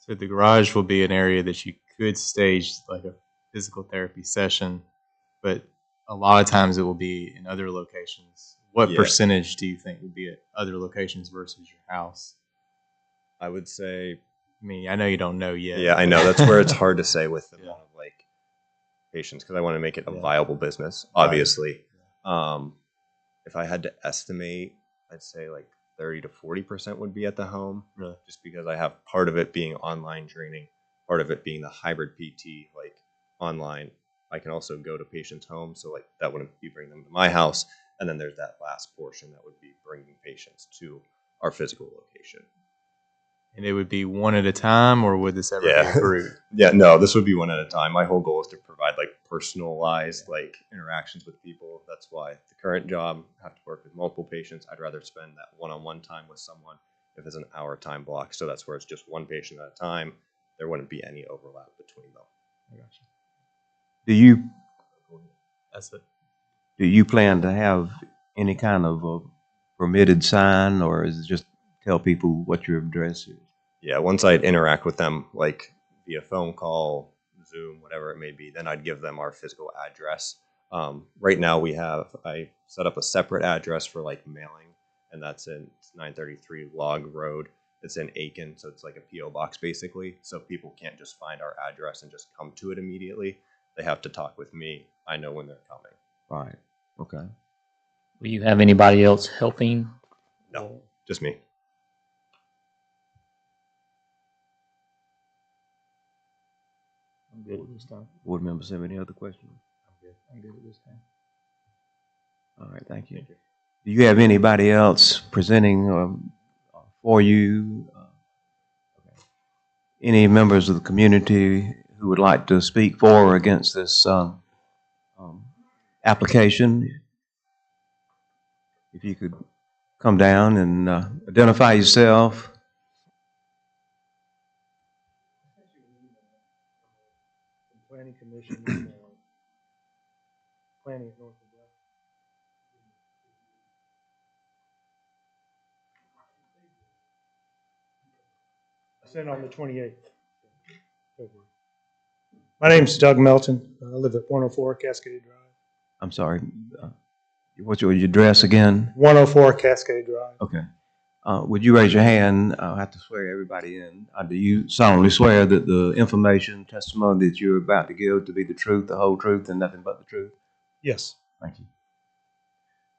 So the garage will be an area that you could stage like a physical therapy session, but a lot of times it will be in other locations. What Yeah. percentage do you think would be at other locations versus your house? I would say, I mean, I know you don't know yet. yeah, I know that's where it's hard to say with the Yeah. amount of like patients, because I want to make it a Yeah. viable business, obviously. If I had to estimate, I'd say like 30 to 40% would be at the home, Really? just because I have part of it being online training, part of it being the hybrid PT, like online. I can also go to patients' homes, so like that wouldn't be bringing them to my house. And then there's that last portion that would be bringing patients to our physical location. And it would be one at a time, or would this ever be Yeah. a group? Yeah, no, this would be one at a time. My whole goal is to provide like personalized like interactions with people. That's why the current job, I have to work with multiple patients. I'd rather spend that one-on-one time with someone if it's an hour time block. So that's where it's just one patient at a time. There wouldn't be any overlap between them. I got you. That's it. Do you plan to have any kind of a permitted sign, or is it just tell people what your address is? Yeah, once I'd interact with them, like via phone call, Zoom, whatever it may be, then I'd give them our physical address. Right now I set up a separate address for like mailing, and that's in 933 Log Road. It's in Aiken, so it's like a P.O. box basically. So people can't just find our address and just come to it immediately. They have to talk with me. I know when they're coming. Right. Okay. Will you have anybody else helping? No, just me. I'm good at this time. Board members have any other questions? I'm good at this time. All right. Thank you. Do you have anybody else presenting for you? Any members of the community who would like to speak for or against this application? If you could come down and identify yourself. Planning Commission, planning at North Augusta. I sent on the 28th. My name's Doug Melton. I live at 104 Cascade Drive. I'm sorry. What's your address again? 104 Cascade Drive. Okay. Would you raise your hand? I'll have to swear everybody in. Do you solemnly swear that the information, testimony that you're about to give to be the truth, the whole truth, and nothing but the truth? Yes. Thank you.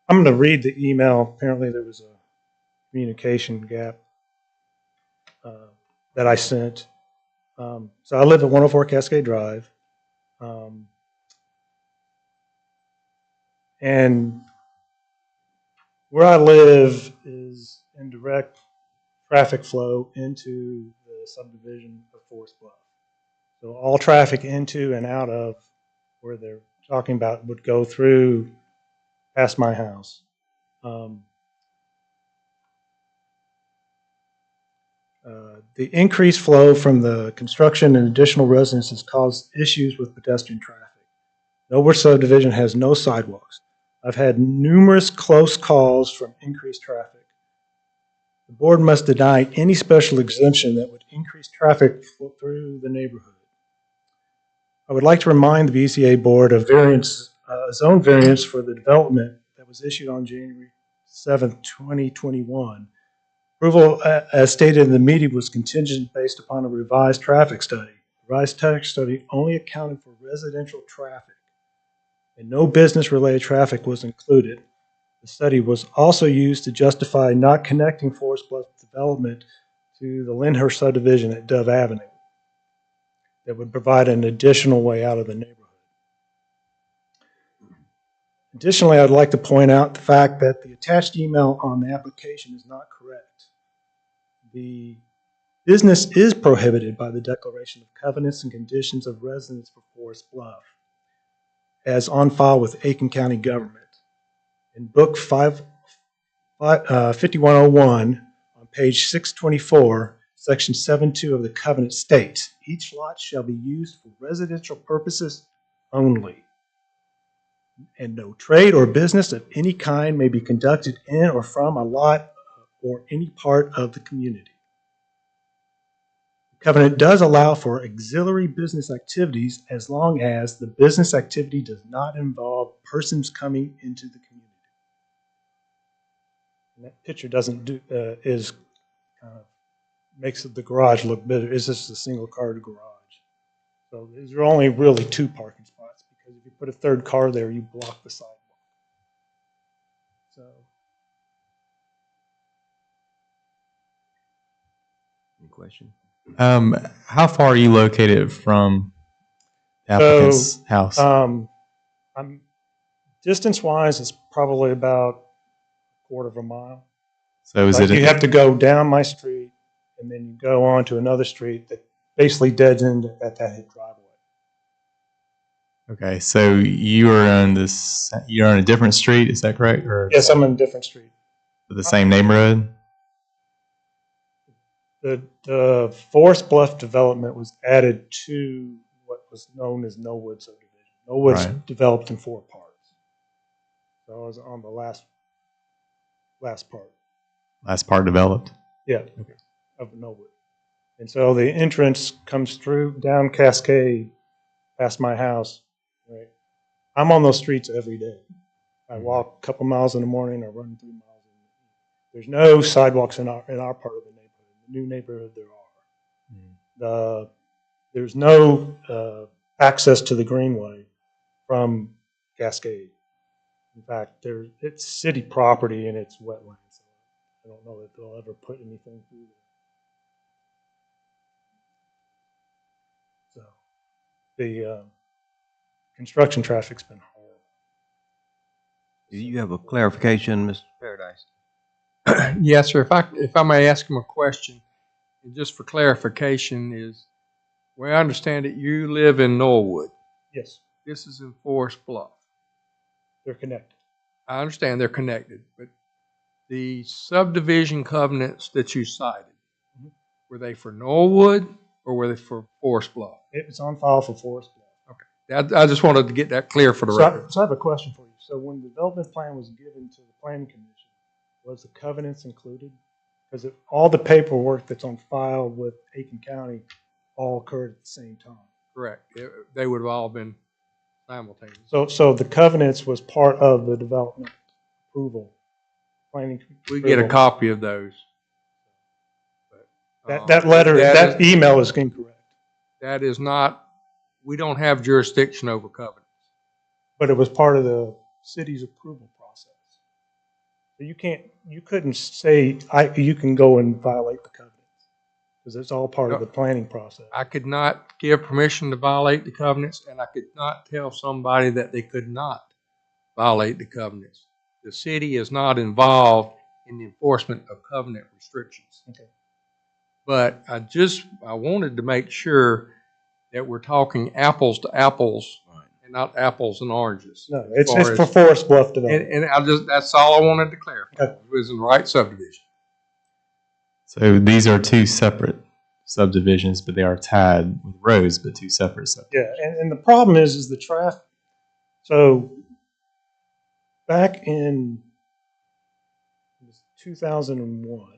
I'm going to read the email. Apparently there was a communication gap that I sent. So I live at 104 Cascade Drive. And where I live is in direct traffic flow into the subdivision of Forest Bluff. So all traffic into and out of where they're talking about would go through past my house. The increased flow from the construction and additional residences caused issues with pedestrian traffic. Nowhere subdivision has no sidewalks. I've had numerous close calls from increased traffic. The board must deny any special exemption that would increase traffic through the neighborhood. I would like to remind the BZA board of variance a zone variance for the development that was issued on January 7th, 2021. Approval, as stated in the meeting, was contingent based upon a revised traffic study. The revised traffic study only accounted for residential traffic, and no business-related traffic was included. The study was also used to justify not connecting Forest Bluff development to the Lyndhurst subdivision at Dove Avenue. That would provide an additional way out of the neighborhood. Additionally, I'd like to point out the fact that the attached email on the application is not correct. The business is prohibited by the Declaration of Covenants and Conditions of Residence for Forest Bluff, as on file with Aiken County government. In Book 5101, on page 624, Section 7.2 of the covenant states, each lot shall be used for residential purposes only, and no trade or business of any kind may be conducted in or from a lot or any part of the community. The covenant does allow for auxiliary business activities as long as the business activity does not involve persons coming into the community. And that picture doesn't do, makes the garage look better. It's just a single car garage. So there's only really 2 parking spots, because if you put a 3rd car there, you block the sidewalk. So Any question? How far are you located from the applicant's house? I'm distance-wise, it's probably about a quarter of a mile. So is Like, it? you have to go down my street, and then you go on to another street that basically deads end at that hit driveway. Okay, so you are on this. You're on a different street. Is that correct? Or Yes, I'm in a different street. the same neighborhood? The Forest Bluff development was added to what was known as Knollwood subdivision. Knollwood's Right. developed in 4 parts. So I was on the last part. Last part developed. Yeah, of Knollwood. And so the entrance comes through down Cascade past my house. Right? I'm on those streets every day. I walk a couple miles in the morning, I run 3 miles. There's no sidewalks in our part of the neighborhood. In the new neighborhood, there are. There's no access to the greenway from Cascade. In fact, it's city property and it's wetlands. So I don't know that they'll ever put anything through there. So the construction traffic's been horrible. Do you have a clarification, Mr. Paradise? Yes, sir. If I may ask him a question, and just for clarification, is where I understand it, you live in Norwood. Yes, This is in Forest Bluff. they're connected. I understand they're connected, but the subdivision covenants that you cited, were they for Norwood or were they for Forest Bluff? It was on file for Forest Bluff. Okay. I just wanted to get that clear for the record. So I have a question for you. So when the development plan was given to the planning commission, was the covenants included? Because all the paperwork that's on file with Aiken County all occurred at the same time. Correct. They would have all been simultaneous. So the covenants was part of the development approval, planning. We get a approval. copy of those. But, That letter, that is- email is incorrect, That is not, we don't have jurisdiction over covenants. but it was part of the city's approval process. So you couldn't say, you can go and violate the covenants, because it's all part of the planning process. I could not give permission to violate the covenants, and I could not tell somebody that they could not violate the covenants. The city is not involved in the enforcement of covenant restrictions. Okay. But I wanted to make sure that we're talking apples to apples and not apples and oranges. No, as it's far for as- Forest Bluff development. And that's all I wanted to clarify. Okay. It was in the right subdivision. So these are 2 separate subdivisions, but they are tied with roads, but 2 separate subdivisions. Yeah, and the problem is the traffic. So back in 2001,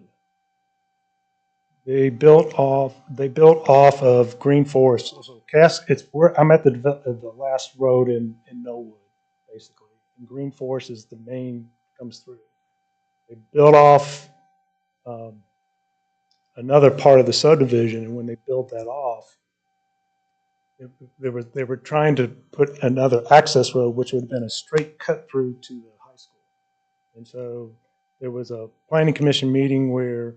they built off of Green Forest. So I'm at the last road in Knollwood. basically. And Green Forest is the main, comes through. They built off another part of the subdivision, and when they built that off, they were trying to put another access road, which would have been a straight cut through to the high school. And so there was a planning commission meeting where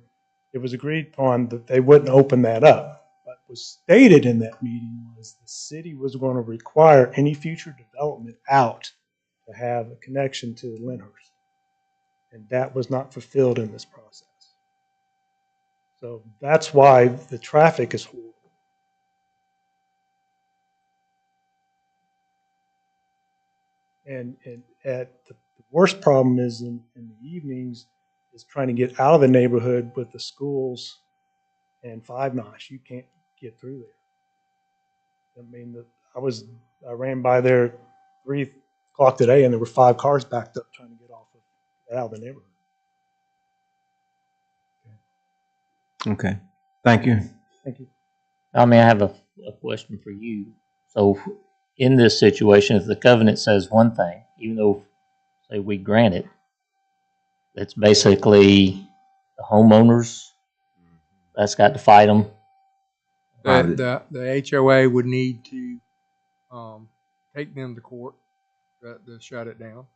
it was agreed upon that they wouldn't open that up. What was stated in that meeting was the city was going to require any future development out to have a connection to Lyndhurst. And that was not fulfilled in this process. So that's why the traffic is horrible. And at the worst problem is in the evenings is trying to get out of the neighborhood with the schools and 5 Notch. You can't get through there. I mean, I ran by there 3 o'clock today, and there were 5 cars backed up trying to get out of the neighborhood. Okay, thank you. Thank you. I mean, I have a question for you. So in this situation, if the covenant says one thing, even though, say, we grant it, it's basically the homeowners that's got to fight them. That the HOA would need to take them to court to shut it down.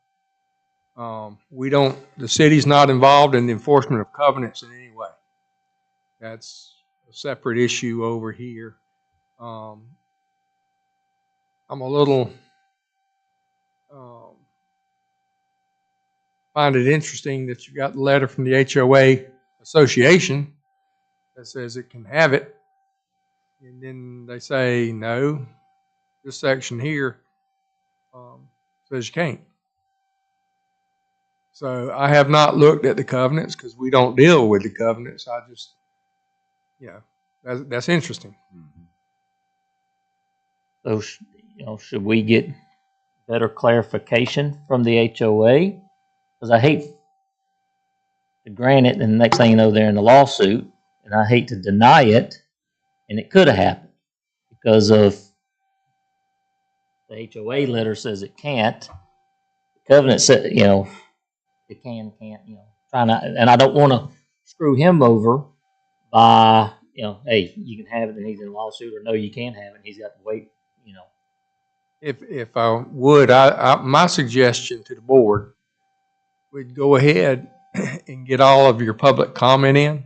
The city's not involved in the enforcement of covenants in any way. That's a separate issue over here. I'm a little, find it interesting that you got the letter from the HOA Association that says it can have it. And then they say, no, this section here says you can't. So I have not looked at the covenants because we don't deal with the covenants. I just, that's interesting. So, should we get better clarification from the HOA? Because I hate to grant it, and the next thing you know, they're in a lawsuit, and I hate to deny it, and it could have happened because of the HOA letter says it can't. The covenant said, it can't, trying to, and I don't want to screw him over by, hey, you can have it, and he's in a lawsuit, or no, you can't have it, and he's got to wait, If I would, my suggestion to the board would go ahead and get all of your public comment in.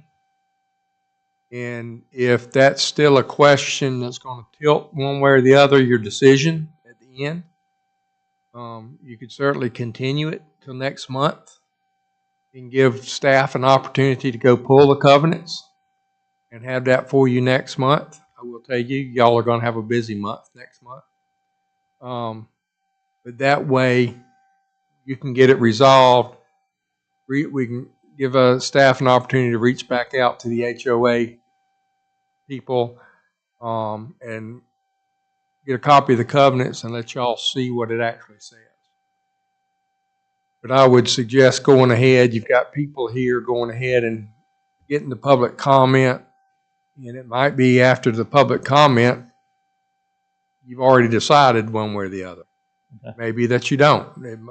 And if that's still a question that's going to tilt one way or the other, your decision at the end, you could certainly continue it till next month and give staff an opportunity to go pull the covenants and have that for you next month. I will tell you, y'all are going to have a busy month next month. But that way you can get it resolved. We can give staff an opportunity to reach back out to the HOA people and get a copy of the covenants and let y'all see what it actually says. But I would suggest going ahead. You've got people here going ahead and getting the public comment, and it might be after the public comment you've already decided one way or the other. Okay. Maybe that you don't.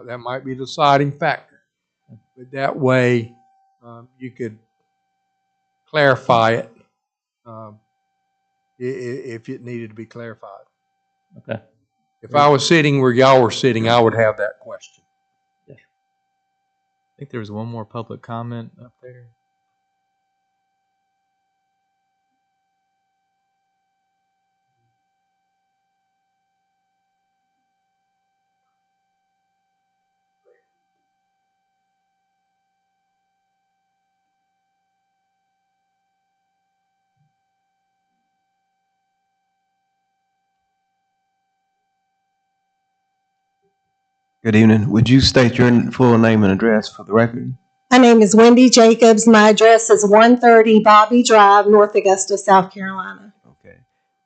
That might be the deciding factor. But that way you could clarify it if it needed to be clarified. Okay. If I was sitting where y'all were sitting, I would have that question. I think there was one more public comment up there. Good evening. Would you state your full name and address for the record? My name is Wendy Jacobs. My address is 130 Bobby Drive, North Augusta, South Carolina. Okay.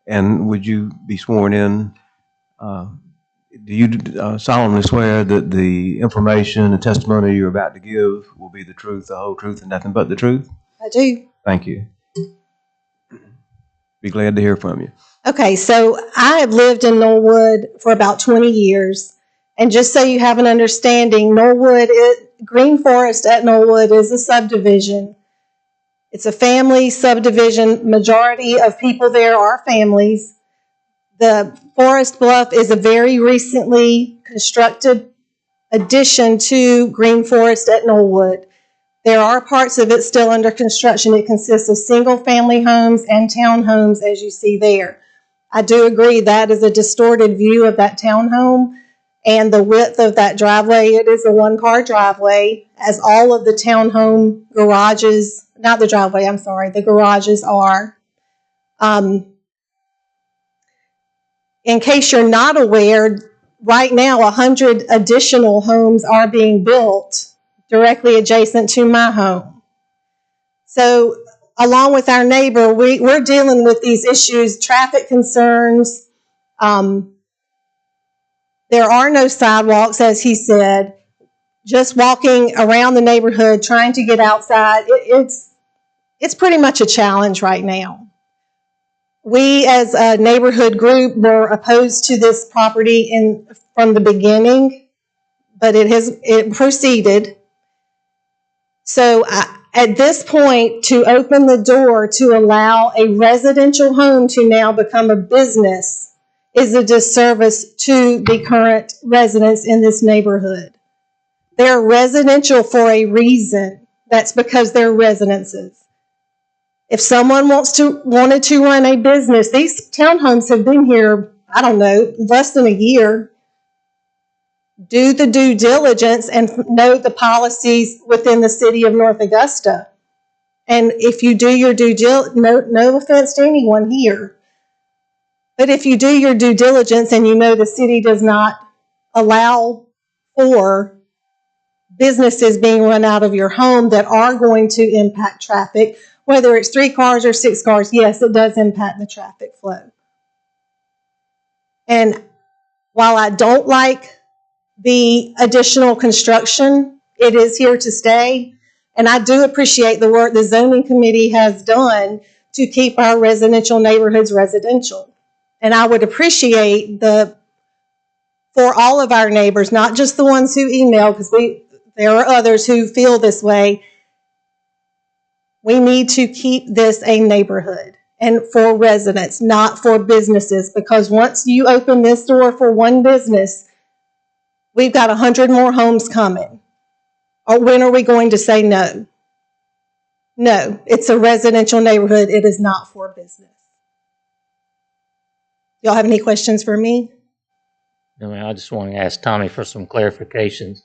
And would you be sworn in? Do you solemnly swear that the information and testimony you're about to give will be the truth, the whole truth, and nothing but the truth? I do. Thank you. Be glad to hear from you. Okay, so I have lived in Knollwood for about 20 years, And just so you have an understanding, Green Forest at Knollwood is a subdivision. It's a family subdivision. Majority of people there are families. The Forest Bluff is a very recently constructed addition to Green Forest at Knollwood. There are parts of it still under construction. It consists of single-family homes and townhomes, as you see there. I do agree that is a distorted view of that townhome and the width of that driveway. It is a one-car driveway, as all of the townhome garages, not the driveway, I'm sorry, the garages are. In case you're not aware, right now 100 additional homes are being built directly adjacent to my home. So along with our neighbor, we're dealing with these issues, traffic concerns. There are no sidewalks, as he said. Just walking around the neighborhood, trying to get outside, it's pretty much a challenge right now. We, as a neighborhood group, were opposed to this property from the beginning, but it proceeded. So at this point, to open the door to allow a residential home to now become a business is a disservice to the current residents in this neighborhood. They're residential for a reason. That's because they're residences. If someone wanted to run a business, these townhomes have been here, I don't know, less than a year. Do the due diligence and know the policies within the city of North Augusta. And if you do your due diligence, no offense to anyone here, but if you do your due diligence and you know the city does not allow for businesses being run out of your home that are going to impact traffic, whether it's 3 cars or 6 cars, yes, it does impact the traffic flow. And while I don't like the additional construction, it is here to stay. And I do appreciate the work the zoning committee has done to keep our residential neighborhoods residential. And I would appreciate for all of our neighbors, not just the ones who email, because there are others who feel this way. We need to keep this a neighborhood and for residents, not for businesses, because once you open this door for one business, we've got 100 more homes coming. Or when are we going to say no? No, it's a residential neighborhood. It is not for business. Y'all have any questions for me? I just want to ask Tommy for some clarifications.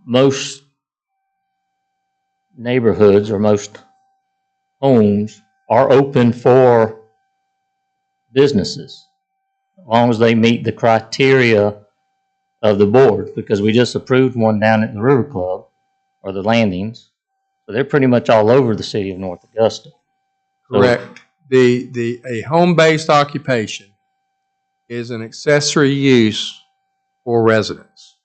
Most neighborhoods or most homes are open for businesses, as long as they meet the criteria of the board, because we just approved one down at the River Club, or the Landings. So they're pretty much all over the city of North Augusta. Correct. A home-based occupation is an accessory use for residents.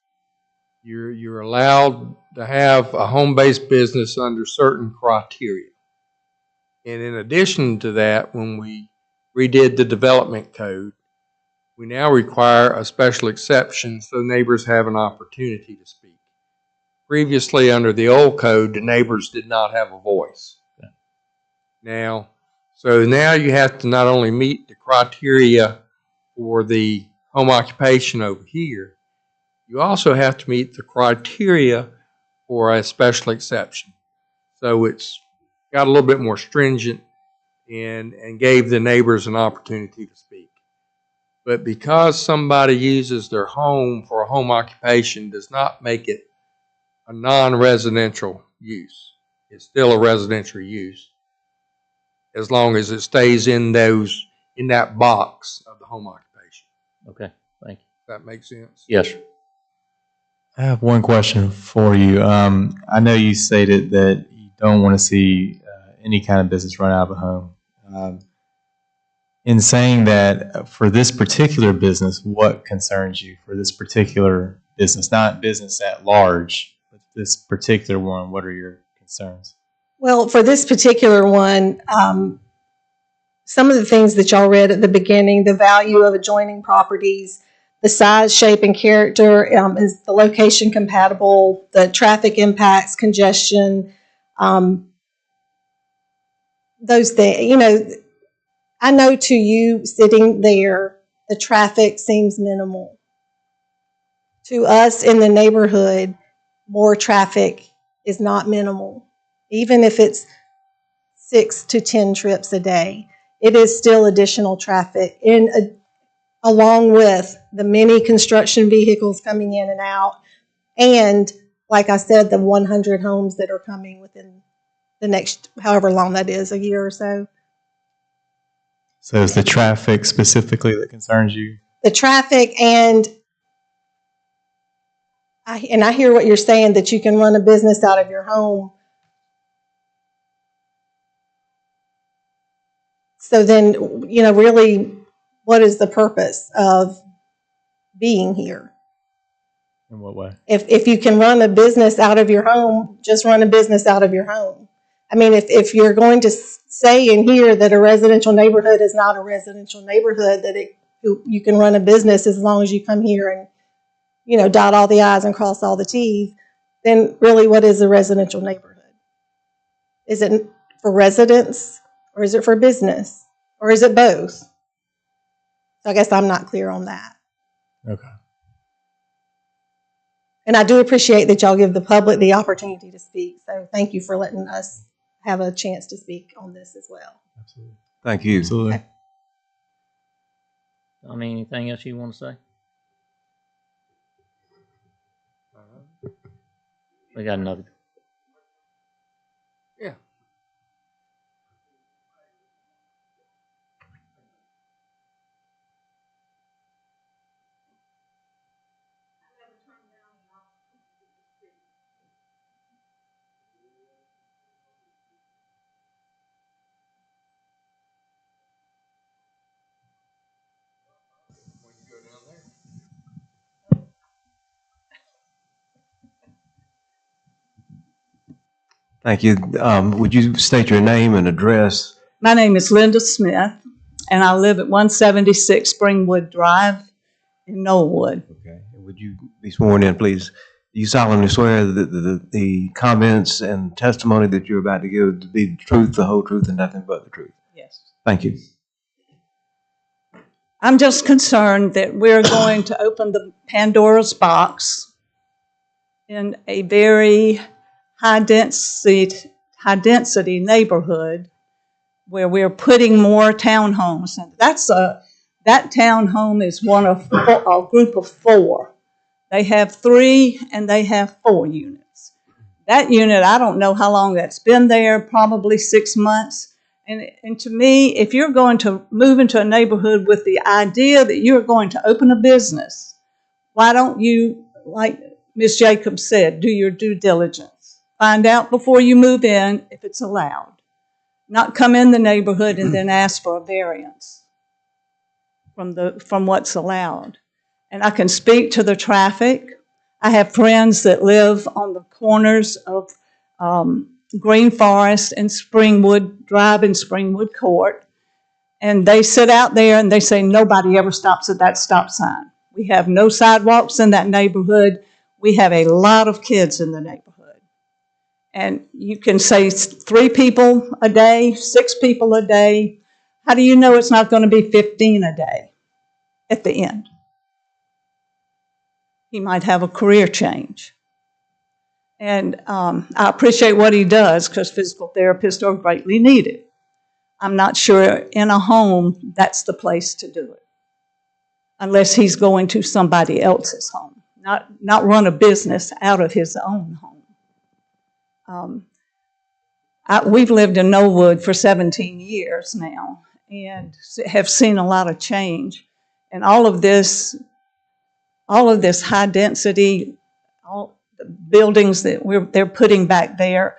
You're allowed to have a home-based business under certain criteria. And in addition to that, when we redid the development code, we now require a special exception so neighbors have an opportunity to speak. Previously, under the old code, the neighbors did not have a voice. So now you have to not only meet the criteria for the home occupation over here, you also have to meet the criteria for a special exception. So it's got a little bit more stringent and gave the neighbors an opportunity to speak. But because somebody uses their home for a home occupation does not make it a non-residential use. It's still a residential use as long as it stays in that box of the home occupation. Okay, thank you. Does that make sense? Yes, sir. I have one question for you. I know you stated that you don't want to see any kind of business run out of a home. In saying that, for this particular business, what concerns you for this particular business? Not business at large, but this particular one, what are your concerns? Well, for this particular one, some of the things that y'all read at the beginning, the value of adjoining properties, the size, shape, and character, is the location compatible, the traffic impacts, congestion, those things. You know, I know to you sitting there, the traffic seems minimal. To us in the neighborhood, more traffic is not minimal. Even if it's 6 to 10 trips a day, it is still additional traffic, along with the many construction vehicles coming in and out, and like I said, the 100 homes that are coming within the next, however long that is, a year or so. So it's the traffic specifically that concerns you? The traffic, and I hear what you're saying, that you can run a business out of your home. So then, you know, really, what is the purpose of being here? In what way? If you can run a business out of your home, just run a business out of your home. I mean, if you're going to say in here that a residential neighborhood is not a residential neighborhood, that you can run a business as long as you come here and, you know, dot all the I's and cross all the T's, then really what is a residential neighborhood? Is it for residents, or is it for business, or is it both? So I guess I'm not clear on that. Okay. And I do appreciate that y'all give the public the opportunity to speak. So thank you for letting us have a chance to speak on this as well. Absolutely. Thank you. Absolutely. Okay. I mean, anything else you want to say? We got another. Yeah. Thank you. Would you state your name and address? My name is Linda Smith, and I live at 176 Springwood Drive in Knollwood. Okay. Would you be sworn in, please? You solemnly swear that the comments and testimony that you're about to give to be the truth, the whole truth, and nothing but the truth? Yes. Thank you. I'm just concerned that we're going to open the Pandora's box in a very high density neighborhood where we're putting more townhomes. And that townhome is one of a group of 4. They have 3 and they have 4 units. That unit, I don't know how long that's been there, probably 6 months. And to me, if you're going to move into a neighborhood with the idea that you're going to open a business, why don't you, like Ms. Jacobs said, do your due diligence? Find out before you move in if it's allowed. Not come in the neighborhood and then ask for a variance from what's allowed. And I can speak to the traffic. I have friends that live on the corners of Green Forest and Springwood Drive and Springwood Court. And they sit out there and they say nobody ever stops at that stop sign. We have no sidewalks in that neighborhood. We have a lot of kids in the neighborhood. And you can say 3 people a day, 6 people a day. How do you know it's not going to be 15 a day at the end? He might have a career change. And I appreciate what he does because physical therapists are greatly needed. I'm not sure in a home that's the place to do it, unless he's going to somebody else's home, not run a business out of his own home. We've lived in Knollwood for 17 years now and have seen a lot of change. And all of this high density, all the buildings that they're putting back there,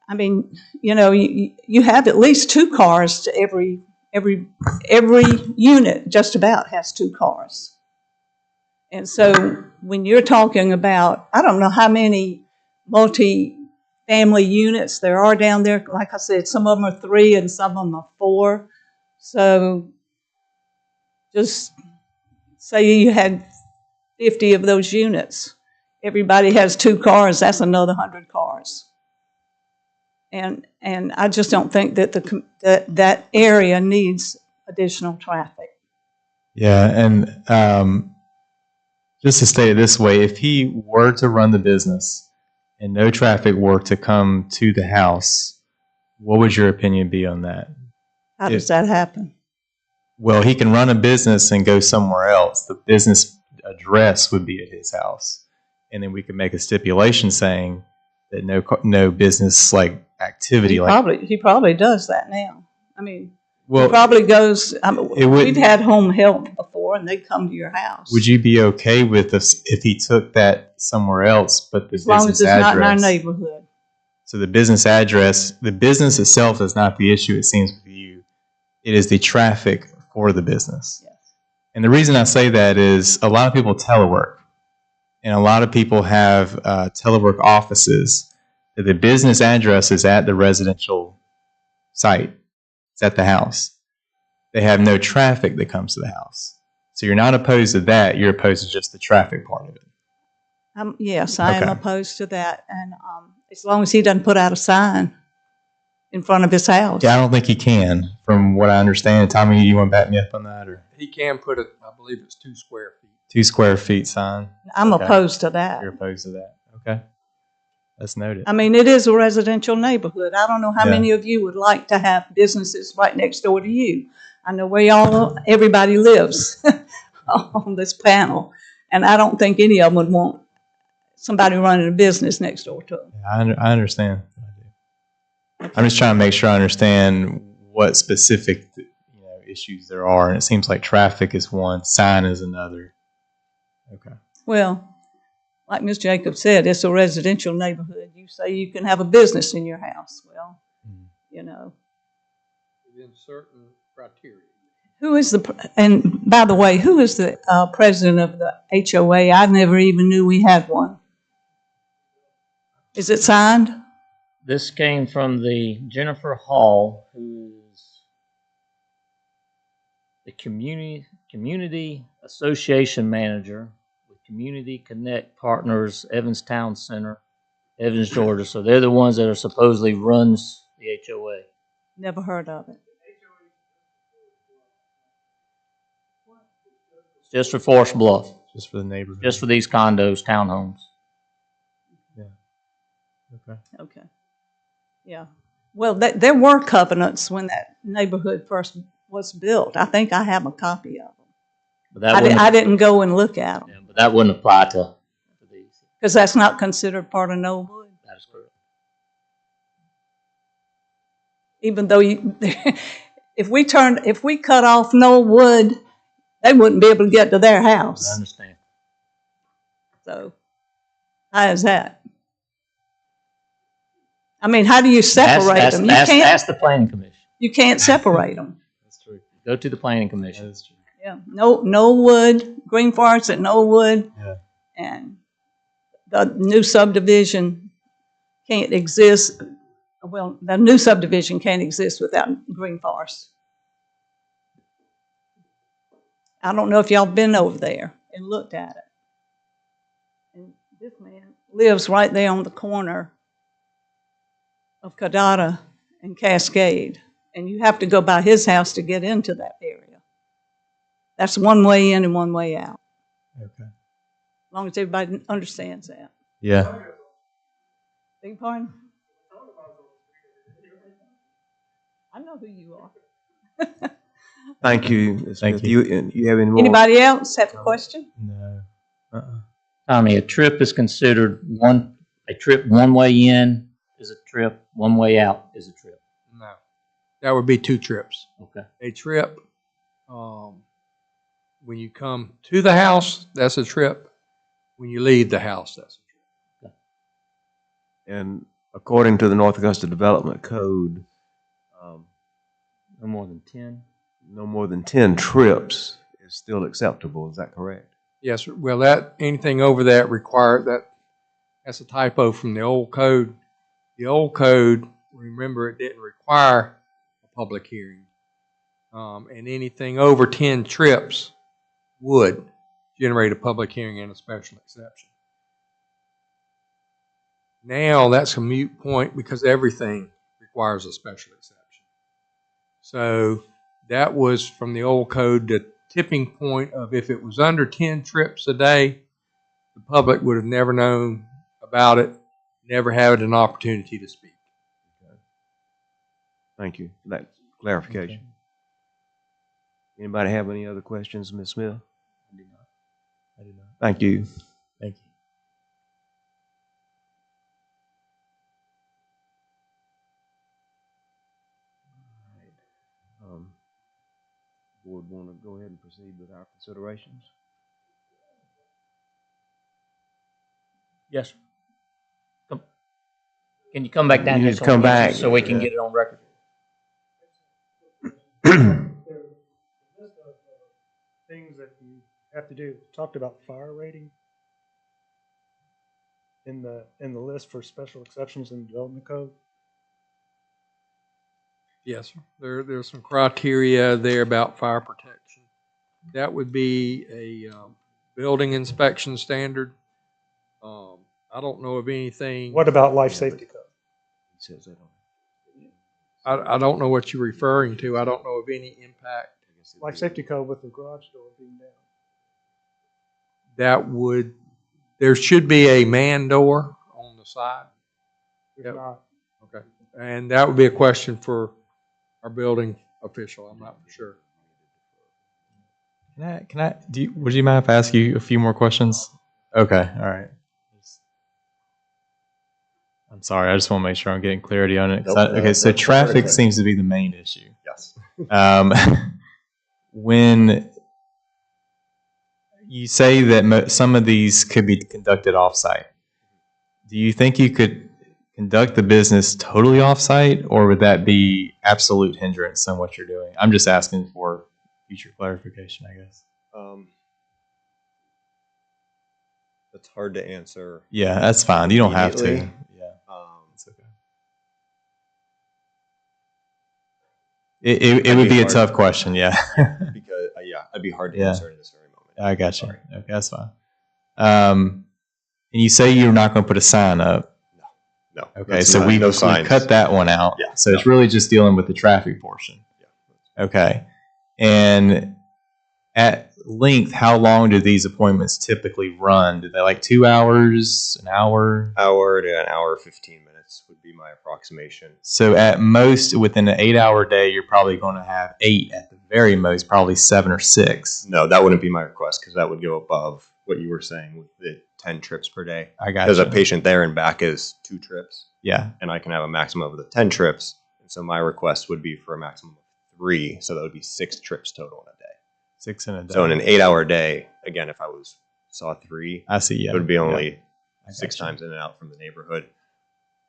I mean, you know, you have at least 2 cars to every unit just about has 2 cars. And so when you're talking about, I don't know how many multi-family units there are down there. Like I said, some of them are 3 and some of them are 4. So just say you had 50 of those units. Everybody has 2 cars, that's another 100 cars. And I just don't think that that area needs additional traffic. Yeah, and just to state it this way, if he were to run the business and no traffic were to come to the house, what would your opinion be on that? How does that happen? Well, he can run a business and go somewhere else. The business address would be at his house. And then we could make a stipulation saying that no business like activity He probably does that now. I mean, well, he probably goes, would- we've had home help before and they come to your house. would you be okay with this if he took that somewhere else, but the As long as business it's address? not in our neighborhood. So the business address, the business itself is not the issue, it seems with you. It is the traffic for the business. Yes. And the reason I say that is a lot of people telework. And a lot of people have telework offices. The business address is at the residential site. It's at the house. They have no traffic that comes to the house. So you're not opposed to that. You're opposed to just the traffic part of it. Yes, I am Okay. opposed to that. And as long as he doesn't put out a sign in front of his house. Yeah, I don't think he can, from what I understand. Tommy, you want to back me up on that? Or He can put it, I believe it's 2 square feet. 2 square feet sign? I'm Okay. opposed to that. You're opposed to that. Okay. That's noted. I mean, it is a residential neighborhood. I don't know how Yeah. many of you would like to have businesses right next door to you. I know where everybody lives on this panel, and I don't think any of them would want somebody running a business next door to them. I understand. I'm just trying to make sure I understand what specific issues there are, and it seems like traffic is one, sign is another. Okay. Well, like Ms. Jacobs said, it's a residential neighborhood. You say you can have a business in your house. Well, you know. Within certain criteria. Who is and by the way, who is the president of the HOA? I never even knew we had one. Is it signed? This came from the Jennifer Hall, who is the community association manager with Community Connect Partners, Evans Town Center, Evans, Georgia. So they're the ones that are supposedly runs the HOA. Never heard of it. It's just for Forest Bluff, Just for the neighborhood. just for these condos, townhomes. Yeah. Okay. Okay. Yeah. Well, there were covenants when that neighborhood first was built. I think I have a copy of them. But that wouldn't, I didn't go and look at them yeah, but that wouldn't apply to these. because that's not considered part of Knollwood. That is correct. Even though if we cut off Knollwood, they wouldn't be able to get to their I house. understand. So, how is that? I mean, how do you separate them? Ask the planning commission. You can't separate them. That's true. Go to the planning commission. That is true. Yeah, Knollwood, Green Forest at Knollwood, Yeah. and the new subdivision can't exist. Well, the new subdivision can't exist without Green Forest. I don't know if y'all been over there and looked at it. And this man lives right there on the corner of Cadata and Cascade, and you have to go by his house to get into that area. That's one way in and one way out, Okay. as long as everybody understands that. Yeah. Beg your pardon? I know who you are. Thank you. Ms. Thank Smith. you. You have any more? Anybody else have a question? No. Tommy, a trip is considered a trip one way in is a trip, one way out is a trip. No. That would be 2 trips. Okay. A trip, when you come to the house, that's a trip. When you leave the house, that's a trip. And according to the North Augusta Development Code, No more than 10. no more than 10 trips is still acceptable. Is that correct? Yes, sir. Well, anything over that that's a typo from the old code. The old code, remember, it didn't require a public hearing. And anything over 10 trips would. generate a public hearing and a special exception. Now that's a moot point because everything requires a special exception. So that was from the old code, the tipping point of if it was under 10 trips a day, the public would have never known about it, never had an opportunity to speak. Thank you for that clarification. Anybody have any other questions, Ms. Smith? I do not. Thank you. Thank you. Board want to go ahead and proceed with our considerations? Yes, sir. Can you come back down You here need to come back. so we can get it on record? Things that you have to do. Talked about fire rating in the list for special exceptions in the development code. Yes, sir. There's some criteria there about fire protection. That would be a building inspection standard. I don't know of anything. What about life safety code? He says that on. I don't know what you're referring to. I don't know of any impact. Life safety code with the garage door being down. There should be a man door on the side. If Yep. not, Okay. And that would be a question for our building official. I'm not for sure. Would you mind if I ask you a few more questions? Okay, all right. I'm sorry, I just want to make sure I'm getting clarity on it. Okay, so traffic seems to be the main issue. Yes. When you say that some of these could be conducted off-site, do you think you could conduct the business totally off-site, or would that be absolute hindrance on what you're doing? I'm just asking for future clarification, I guess. It's hard to answer. Yeah, that's fine. You don't have to. Immediately. Yeah, Um, it's okay. It would be a hard. tough question, yeah. because it'd be hard to Yeah. answer in this very moment. I got you. Sorry. Okay, that's fine. And you say you're not going to put a sign up. No. Okay, that's so not- we no signs. cut that one out. Yeah, So it's really just dealing with the traffic portion. Yeah. Okay. And at length, how long do these appointments typically run? Do they like 2 hours, an hour? Hour to an hour 15 minutes would be my approximation. So at most, within an 8-hour day, you're probably going to have 8 at the very most, probably 7 or 6. No, that wouldn't be my request because that would go above what you were saying with the 10 trips per day. I got Because you. a patient there and back is 2 trips, Yeah. and I can have a maximum of the 10 trips. And so my request would be for a maximum of 3, so that would be 6 trips total in a day. 6 in a day. So in an 8-hour day, again, if I saw 3, I see. Yeah. it would be only I 6 gotcha. times in and out from the neighborhood.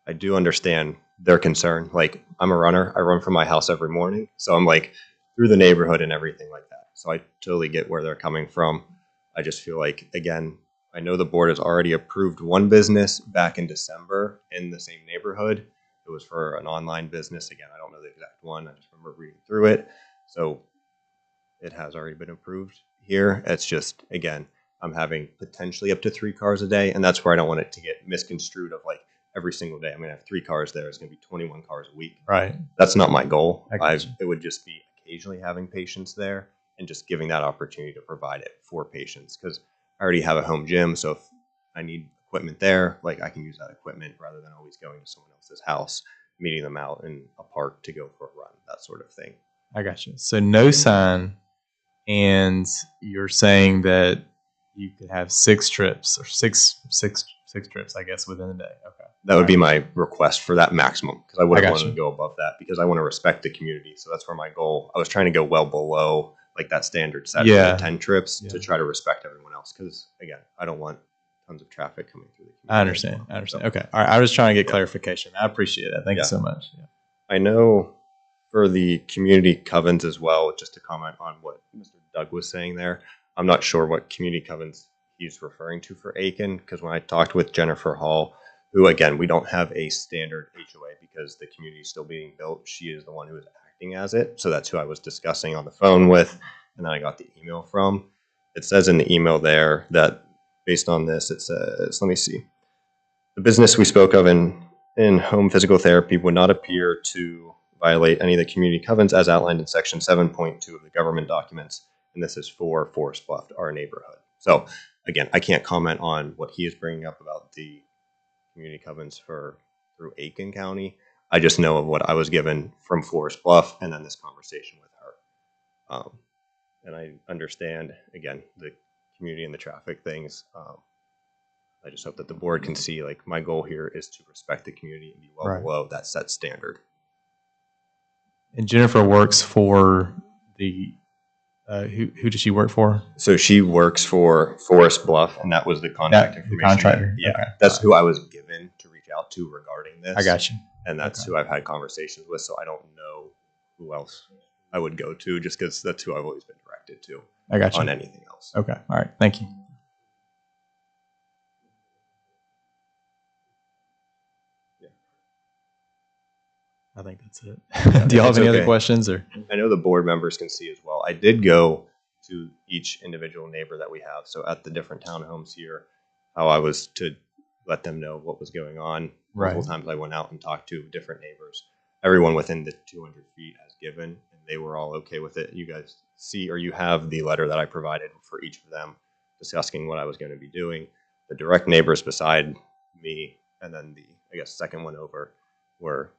I do understand their concern. Like, I'm a runner. I run from my house every morning. So I'm like through the neighborhood and everything like that. So I totally get where they're coming from. I just feel like, again, I know the board has already approved one business back in December in the same neighborhood. It was for an online business. Again, I don't know the exact one. I just remember reading through it. So it has already been approved here. It's just, again, I'm having potentially up to 3 cars a day. And that's where I don't want it to get misconstrued of like every single day I'm going to have 3 cars there. It's going to be 21 cars a week. Right. That's not my goal. I gotcha. It would just be occasionally having patients there and just giving that opportunity to provide it for patients. Because I already have a home gym. So if I need equipment there, like I can use that equipment rather than always going to someone else's house, meeting them out in a park to go for a run, that sort of thing. I got you. So no sign, and you're saying that you could have 6 trips or six trips, I guess, within a day. Okay. That would be my request for that maximum because I wouldn't got want you. to go above that because I want to respect the community. So that's where my goal. I was trying to go well below like that standard set Yeah. for the 10 trips Yeah. to try to respect everyone else because again, I don't want tons of traffic coming through the community. I understand. Okay. All right. I was trying to get clarification. I appreciate that. Thank Yeah. you so much. Yeah. I know for the community covens as well, just to comment on what Mr. Doug was saying there, I'm not sure what community covens he's referring to for Aiken, because when I talked with Jennifer Hall, who again, we don't have a standard HOA because the community is still being built. She is the one who is acting as it. So that's who I was discussing on the phone with. And then I got the email from. it says in the email there that based on this, it says, let me see. The business we spoke of in home physical therapy would not appear to violate any of the community covenants as outlined in section 7.2 of the government documents. And this is for Forest Bluff, our neighborhood. So again, I can't comment on what he is bringing up about the community covenants through Aiken County. I just know of what I was given from Forest Bluff and then this conversation with her. And I understand, again, the community and the traffic things. I just hope that the board can see, like, my goal here is to respect the community and be well Right. below that set standard. And Jennifer works for the, who does she work for? So she works for Forest Bluff, and that was the contact The information. contractor? Yeah, Okay. that's who I was given to reach out to regarding this. I got you. And that's Okay. who I've had conversations with, so I don't know who else I would go to, just because that's who I've always been directed to I got you. on anything else. Okay. All right. Thank you. I think that's it. Do y'all have It's any other okay. questions or? I know the board members can see as well. I did go to each individual neighbor that we have. So at the different townhomes here, how I was to let them know what was going on. Multiple Right. times I went out and talked to different neighbors, everyone within the 200 feet as given, and they were all okay with it. You guys see, or you have the letter that I provided for each of them discussing what I was going to be doing. The direct neighbors beside me, and then the, I guess, second one over were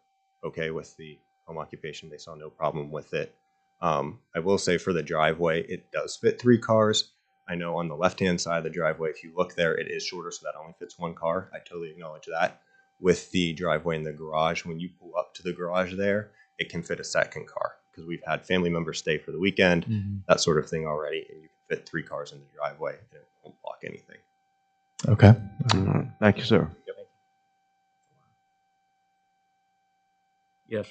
okay with the home occupation. They saw no problem with it. I will say for the driveway, it does fit 3 cars. I know on the left-hand side of the driveway, if you look there, it is shorter, so that only fits 1 car. I totally acknowledge that. With the driveway in the garage, when you pull up to the garage there, it can fit a second car because we've had family members stay for the weekend, that sort of thing already, and you can fit 3 cars in the driveway and it won't block anything. Okay. Thank you, sir. Yes.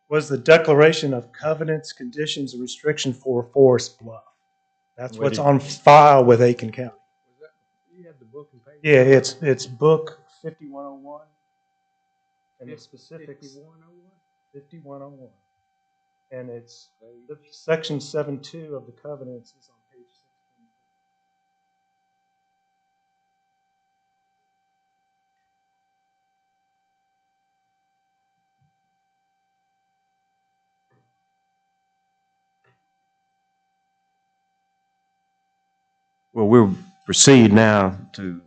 Was the declaration of covenants, conditions, and restriction for Forest Bluff? That's Where what's did- on file with Aiken County. You have the book and page? Yeah, it's book 5101. And the specifics. 5101. And it's the section 7.2 of the covenants is on page 16. Well, we'll proceed now to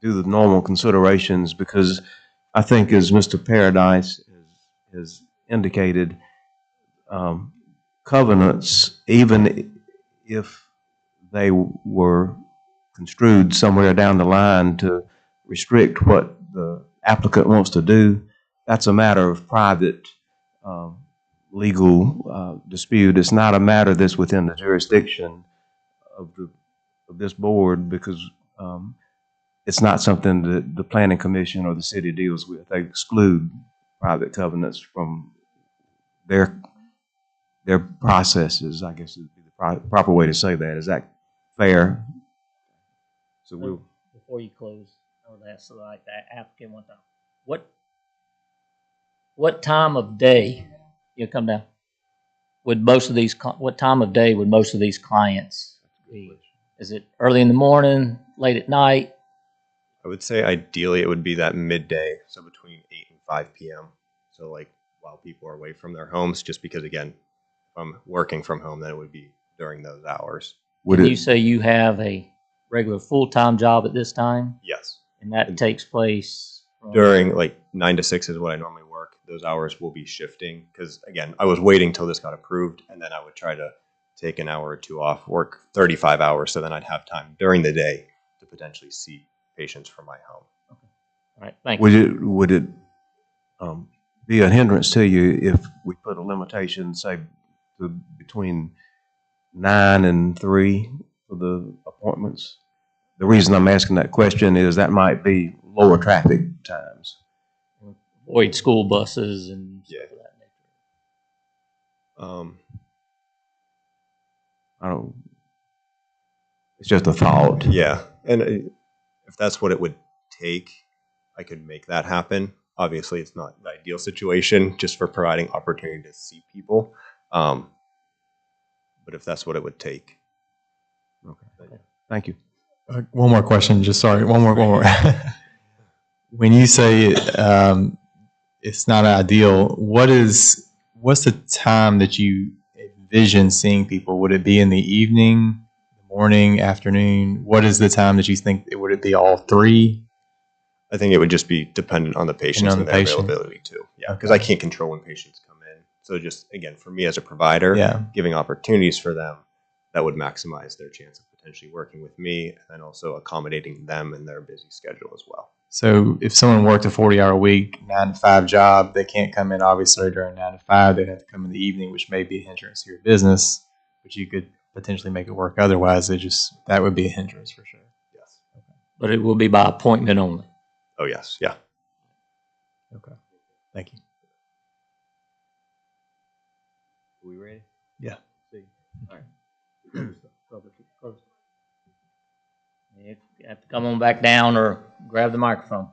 do the normal considerations because I think as Mr. Paradise has indicated, covenants, even if they were construed somewhere down the line to restrict what the applicant wants to do, that's a matter of private legal dispute. It's not a matter that's within the jurisdiction of this board because it's not something that the planning commission or the city deals with. They exclude private covenants from their processes, I guess would be the proper way to say that. Is that fair? So we'll. Before you close, I would ask like that applicant one time. What time of day, you come down, would most of these, what time of day would most of these clients be? Is it early in the morning, late at night? I would say ideally it would be that midday, so between 8 and 5 p.m. So like while people are away from their homes, just because again, if I'm working from home, then it would be during those hours. Would Can it, you say you have a regular full-time job at this time? Yes. And that takes place from During like 9 to 6 is what I normally work. Those hours will be shifting because again, I was waiting till this got approved and then I would try to take an hour or 2 off, work 35 hours, so then I'd have time during the day to potentially see patients from my home. All right, thank you. would it be a hindrance to you if we put a limitation, say, to between 9 and 3 for the appointments? The reason I'm asking that question is that might be lower traffic times. Avoid school buses and Yeah. stuff of that nature. I don't. It's just a thought. Yeah, and if that's what it would take, I could make that happen. Obviously, it's not the ideal situation just for providing opportunity to see people. But if that's what it would take. Okay. Thank you. One more question, just sorry, one more. When you say it's not ideal, what's the time that you envision seeing people? Would it be in the evening, morning, afternoon? What is the time that you think, would it be all three? I think it would just be dependent on the patients on and the their patient. availability too. Yeah, because Okay. I can't control when patients come in. So just, again, for me as a provider, Yeah. giving opportunities for them that would maximize their chance of potentially working with me and also accommodating them in their busy schedule as well. So if someone worked a 40-hour week, 9 to 5 job, they can't come in obviously during 9 to 5. They'd have to come in the evening, which may be a hindrance to your business, but you could potentially make it work otherwise. That would be a hindrance for sure. Yes. But it will be by appointment only. Oh, yes. Yeah. Okay. Thank you. Are we ready? Yeah. All right. You have to come on back down or grab the microphone.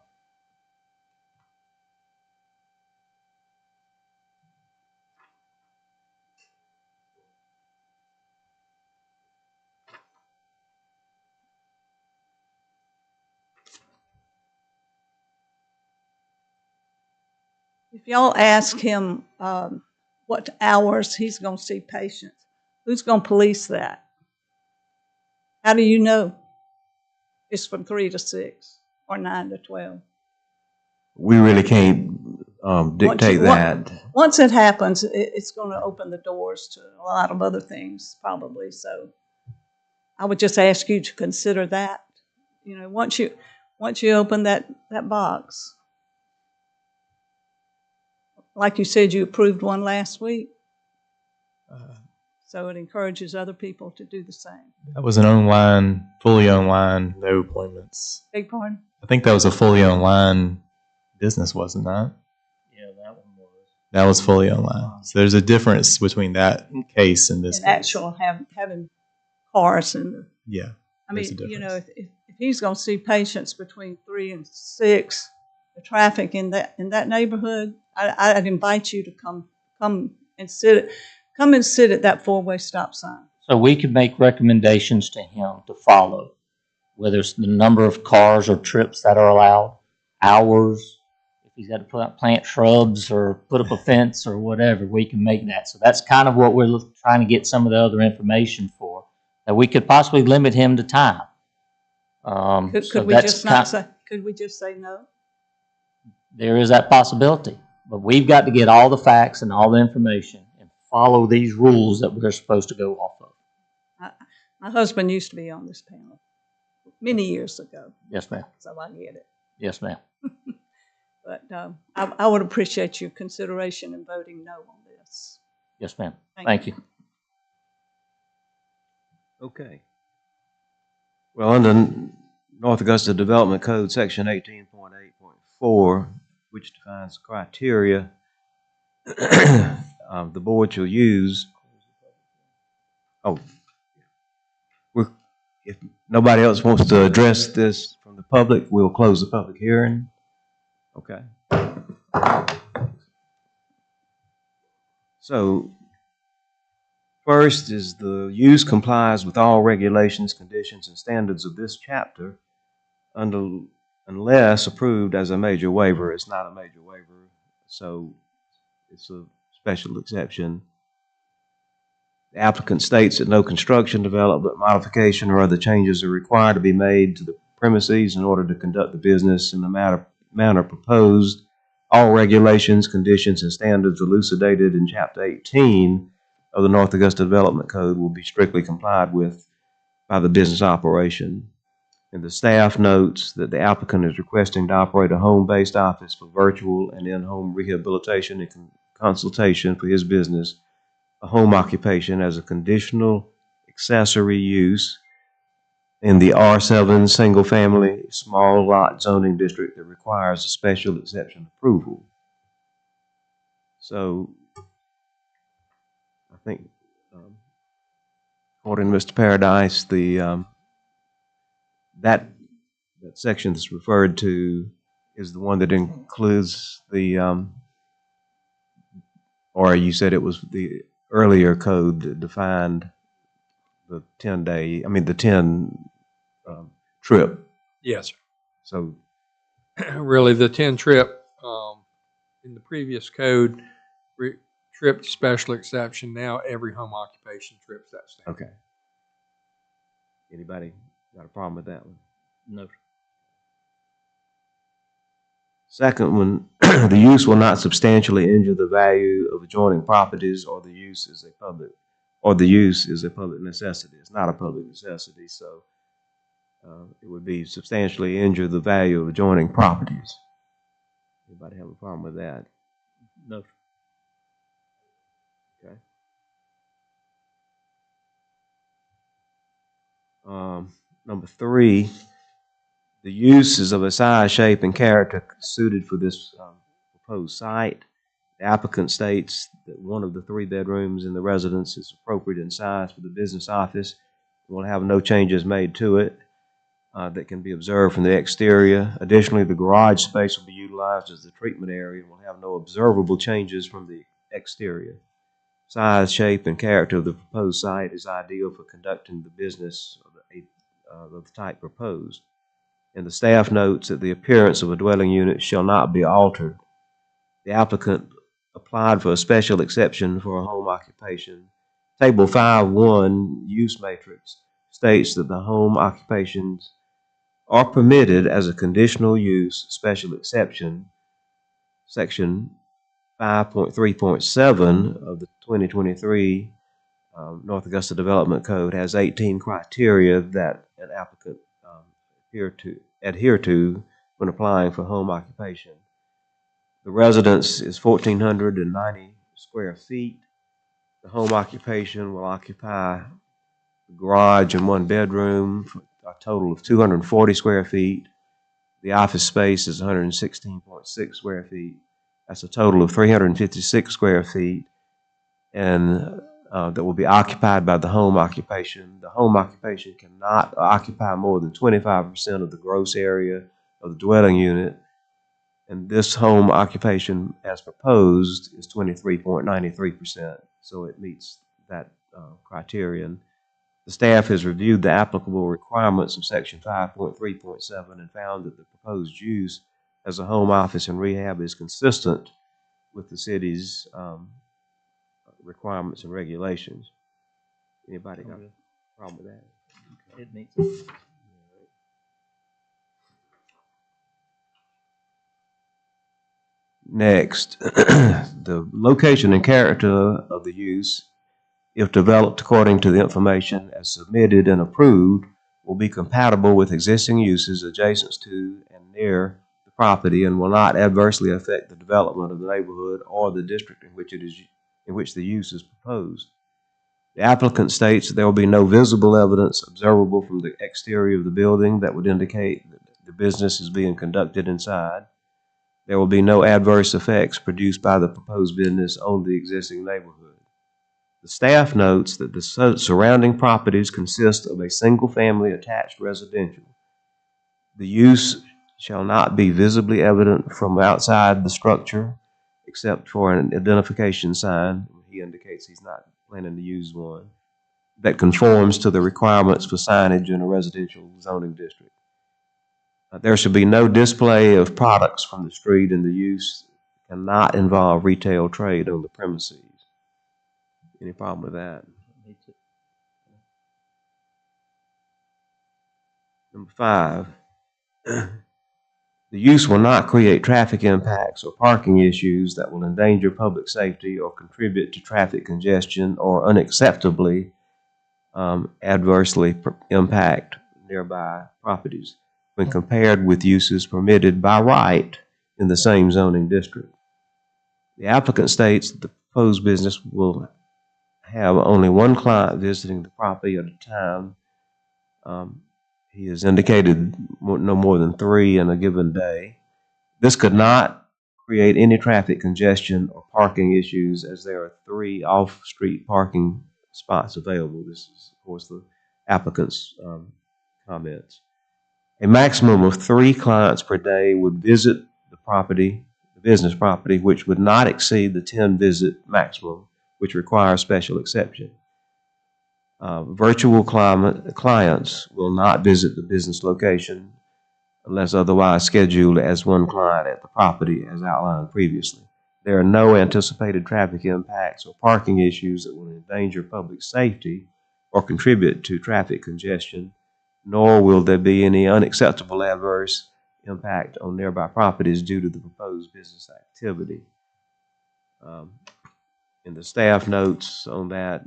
If y'all ask him what hours he's going to see patients, who's going to police that? How do you know it's from 3 to 6 or 9 to 12? We really can't dictate that. Once it happens, it's going to open the doors to a lot of other things, probably. So I would just ask you to consider that. You know, once you open that box, like you said, you approved one last week. So it encourages other people to do the same. That was an fully online, no appointments. Beg pardon? I think that was a fully online business, wasn't that? Yeah, that one was. That was fully online. So there's a difference between that case and this And case. actual having cars and Yeah. I there's mean, a you know, difference. if he's going to see patients between 3 and 6, the traffic in that neighborhood, I'd invite you to come and sit at that 4-way stop sign. So we could make recommendations to him to follow, whether it's the number of cars or trips that are allowed, hours, if he's got to plant shrubs or put up a fence or whatever, we can make that. So that's kind of what we're trying to get some of the other information for, that we could possibly limit him to time. Could we just say no? There is that possibility, but we've got to get all the facts and all the information and follow these rules that we're supposed to go off of. My husband used to be on this panel many years ago. Yes, ma'am. So I get it. Yes, ma'am. But I would appreciate your consideration in voting no on this. Yes, ma'am. Thank Thank you. Okay. Well, under North Augusta Development Code, Section 18.8.4, which defines criteria the board shall use. Oh, if nobody else wants to address this from the public, we'll close the public hearing. Okay. So, first is the use complies with all regulations, conditions, and standards of this chapter unless approved as a major waiver. It's not a major waiver, so it's a special exception. The applicant states that no construction, development, modification, or other changes are required to be made to the premises in order to conduct the business in the manner proposed. All regulations, conditions, and standards elucidated in Chapter 18 of the North Augusta Development Code will be strictly complied with by the business operation. And the staff notes that the applicant is requesting to operate a home-based office for virtual and in-home rehabilitation and consultation for his business, a home occupation as a conditional accessory use in the R7 single-family small lot zoning district that requires a special exception approval. So, I think, according to Mr. Paradise, that section that's referred to is the one that includes the, or you said it was the earlier code that defined the 10-day, I mean, the 10 trip. Yes, sir. So, Really, the 10 trip in the previous code, trip special exception. Now every home occupation trips that standard. okay. Anybody got a problem with that one? No. Second one, the use will not substantially injure the value of adjoining properties, or the use is a public necessity. It's not a public necessity, so it would be substantially injure the value of adjoining properties. Anybody have a problem with that? No. Okay. Number 3, the use is of a size, shape, and character suited for this proposed site. The applicant states that one of the 3 bedrooms in the residence is appropriate in size for the business office. We'll have no changes made to it that can be observed from the exterior. Additionally, the garage space will be utilized as the treatment area and will have no observable changes from the exterior. Size, shape, and character of the proposed site is ideal for conducting the business of the type proposed. And the staff notes that the appearance of a dwelling unit shall not be altered. The applicant applied for a special exception for a home occupation. Table 5.1 use matrix states that the home occupations are permitted as a conditional use special exception. Section 5.3.7 of the 2023 North Augusta Development Code has 18 criteria that an applicant adhere to when applying for home occupation. The residence is 1,490 square feet. The home occupation will occupy the garage and 1 bedroom for a total of 240 square feet. The office space is 116.6 square feet. That's a total of 356 square feet, and that will be occupied by the home occupation. The home occupation cannot occupy more than 25% of the gross area of the dwelling unit, and this home occupation as proposed is 23.93%, so it meets that criterion. The staff has reviewed the applicable requirements of Section 5.3.7 and found that the proposed use as a home office and rehab is consistent with the city's requirements and regulations. Anybody got a problem with that? It meets it. Next, the location and character of the use, if developed according to the information as submitted and approved, will be compatible with existing uses adjacent to and near the property and will not adversely affect the development of the neighborhood or the district in which the use is proposed. The applicant states that there will be no visible evidence observable from the exterior of the building that would indicate that the business is being conducted inside. There will be no adverse effects produced by the proposed business on the existing neighborhood. The staff notes that the surrounding properties consist of a single-family attached residential. The use shall not be visibly evident from outside the structure except for an identification sign. He indicates he's not planning to use one that conforms to the requirements for signage in a residential zoning district. There should be no display of products from the street, and the use cannot involve retail trade on the premises. Any problem with that? Meets it. Number 5, the use will not create traffic impacts or parking issues that will endanger public safety or contribute to traffic congestion or unacceptably adversely impact nearby properties when compared with uses permitted by right in the same zoning district. The applicant states that the proposed business will have only one client visiting the property at a time. He has indicated no more than 3 in a given day. This could not create any traffic congestion or parking issues, as there are 3 off-street parking spots available. This is, of course, the applicant's comments. A maximum of 3 clients per day would visit the property, the business property, which would not exceed the 10 visit maximum, which requires special exception. Virtual clients will not visit the business location unless otherwise scheduled as one client at the property as outlined previously. There are no anticipated traffic impacts or parking issues that will endanger public safety or contribute to traffic congestion, nor will there be any unacceptable adverse impact on nearby properties due to the proposed business activity. In the staff notes on that,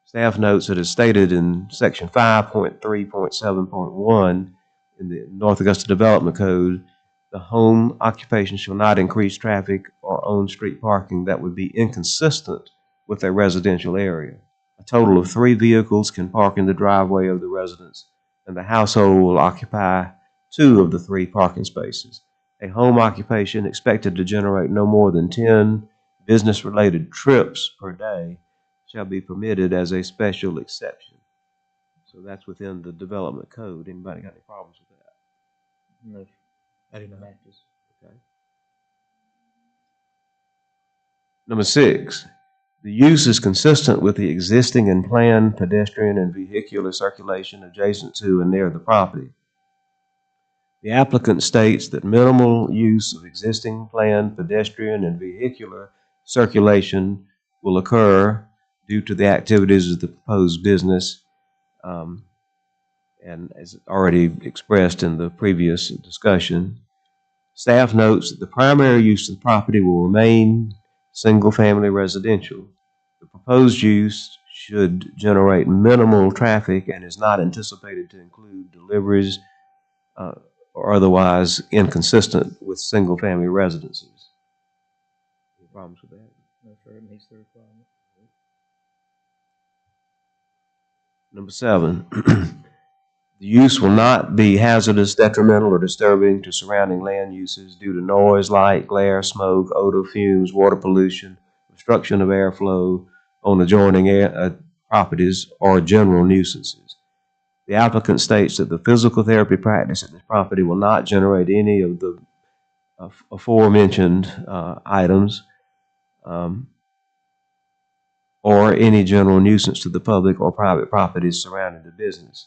staff notes that is stated in section 5.3.7.1 in the North Augusta Development Code, the home occupation shall not increase traffic or own street parking that would be inconsistent with a residential area. A total of 3 vehicles can park in the driveway of the residence, and the household will occupy 2 of the 3 parking spaces. A home occupation expected to generate no more than 10 business-related trips per day shall be permitted as a special exception. So that's within the development code. Anybody got any problems with that? No, I do not. matches. Okay. Number 6, the use is consistent with the existing and planned pedestrian and vehicular circulation adjacent to and near the property. The applicant states that minimal use of existing planned pedestrian and vehicular circulation will occur due to the activities of the proposed business, and as already expressed in the previous discussion. Staff notes that the primary use of the property will remain single-family residential. The proposed use should generate minimal traffic and is not anticipated to include deliveries or otherwise inconsistent with single-family residences. Any problems with that? No, sir, it meets the requirement. Number 7, the use will not be hazardous, detrimental, or disturbing to surrounding land uses due to noise, light, glare, smoke, odor, fumes, water pollution, obstruction of airflow on adjoining properties, or general nuisances. The applicant states that the physical therapy practice at this property will not generate any of the aforementioned items or any general nuisance to the public or private properties surrounding the business.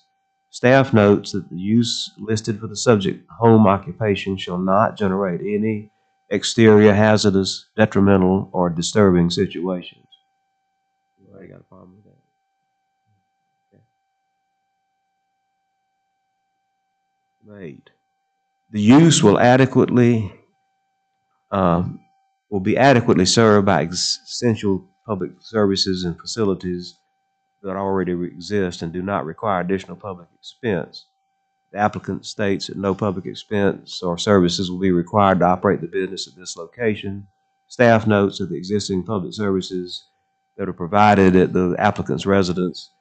Staff notes that the use listed for the subject home occupation shall not generate any exterior hazardous, detrimental, or disturbing situations. Anybody got a problem with that? Okay. 8. The use will be adequately served by essential public services and facilities that already exist and do not require additional public expense. The applicant states that no public expense or services will be required to operate the business at this location. Staff notes that the existing public services that are provided at the applicant's residence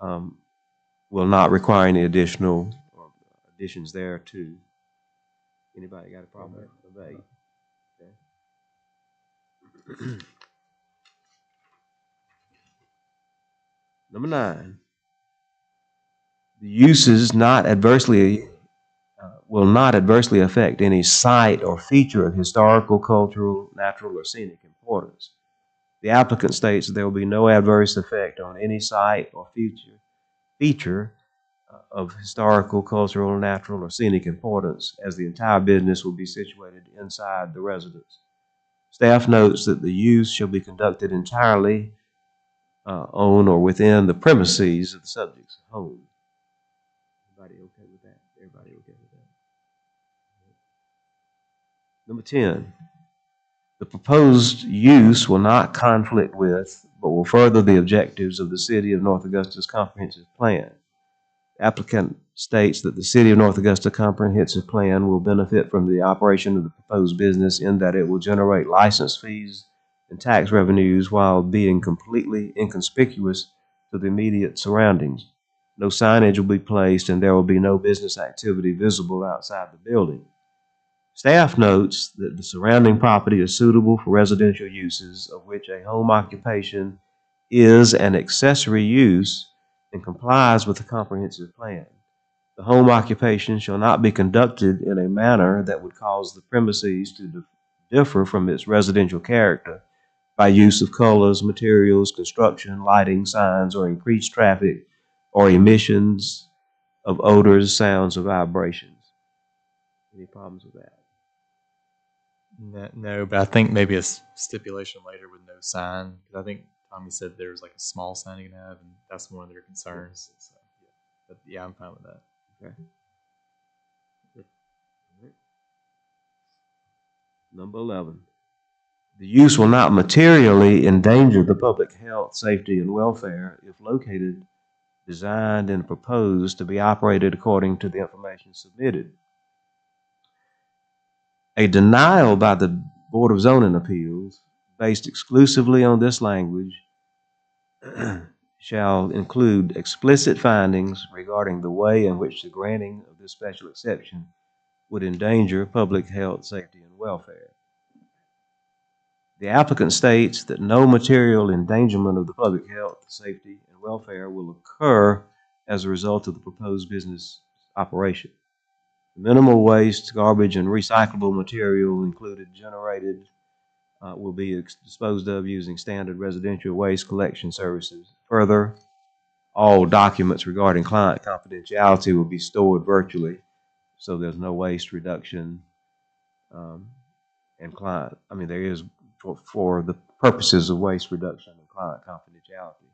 will not require any additional or additions there too. Anybody got a problem with that? Okay. Number 9, the uses will not adversely affect any site or feature of historical, cultural, natural, or scenic importance. The applicant states that there will be no adverse effect on any site or feature of historical, cultural, natural, or scenic importance, as the entire business will be situated inside the residence. Staff notes that the use shall be conducted entirely on or within the premises of the subject's home. Everybody okay with that? Everybody okay with that? Number 10, the proposed use will not conflict with, but will further the objectives of the City of North Augusta's comprehensive plan. The applicant states that the City of North Augusta comprehensive plan will benefit from the operation of the proposed business in that it will generate license fees and tax revenues while being completely inconspicuous to the immediate surroundings. No signage will be placed and there will be no business activity visible outside the building. Staff notes that the surrounding property is suitable for residential uses, of which a home occupation is an accessory use and complies with the comprehensive plan. The home occupation shall not be conducted in a manner that would cause the premises to differ from its residential character by use of colors, materials, construction, lighting, signs, or increased traffic, or emissions of odors, sounds, or vibrations. Any problems with that? No, but I think maybe a stipulation later with no sign, because I think Tommy said there's like a small sign you can have, and that's one of their concerns. So, yeah. But yeah, I'm fine with that. Okay. Number 11. The use will not materially endanger the public health, safety, and welfare if located, designed, and proposed to be operated according to the information submitted. A denial by the Board of Zoning Appeals based exclusively on this language shall include explicit findings regarding the way in which the granting of this special exception would endanger public health, safety, and welfare. The applicant states that no material endangerment of the public health, safety, and welfare will occur as a result of the proposed business operation. Minimal waste, garbage, and recyclable material included generated will be disposed of using standard residential waste collection services. Further, all documents regarding client confidentiality will be stored virtually, so there's no waste reduction and client. I mean, there is for the purposes of waste reduction and client confidentiality.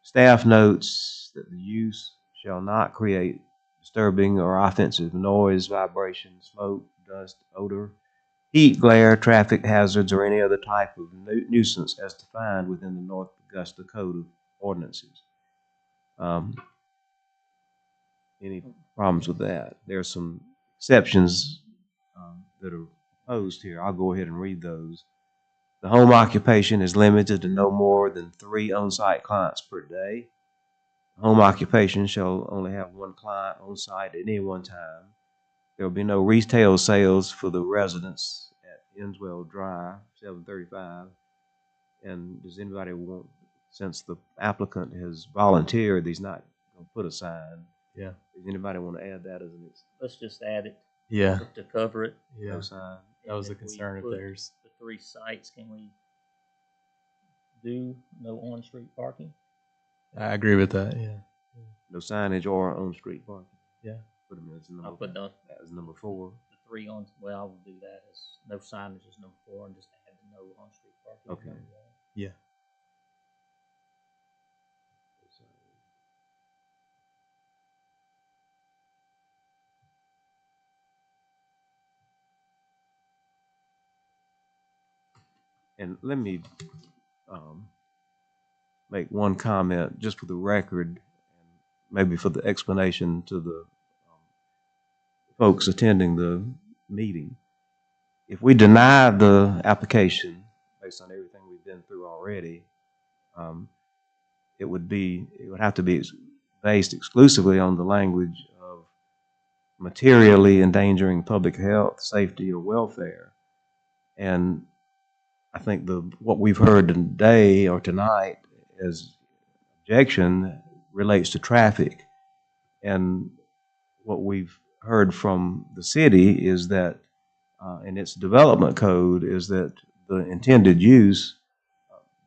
Staff notes that the use shall not create disturbing or offensive noise, vibration, smoke, dust, odor, heat, glare, traffic hazards, or any other type of nuisance as defined within the North Augusta Code of Ordinances. Any problems with that? There are some exceptions that are proposed here. I'll go ahead and read those. The home occupation is limited to no more than 3 on-site clients per day. Home occupation shall only have 1 client on site at any one time. There will be no retail sales for the residents at Enswell Drive, 735. And does anybody want, since the applicant has volunteered, he's not going to put a sign. Yeah. Does anybody want to add that as an exception? Let's just add it Yeah. to cover it. Yeah. No sign. That was a And if we concern of put theirs. The 3 sites, can we do no on-street parking? I agree with that. Yeah. No signage or on-street parking. Yeah. Put them as number, I'll put that as number 4. the 3 on, well, I will do that as no signage is number 4 and just add the no on-street parking. Okay. Yeah. And let me make one comment just for the record, and maybe for the explanation to the folks attending the meeting. If we deny the application based on everything we've been through already, it would have to be based exclusively on the language of materially endangering public health, safety, or welfare. And I think what we've heard today or tonight as objection relates to traffic. And what we've heard from the city is that in its development code is that the intended use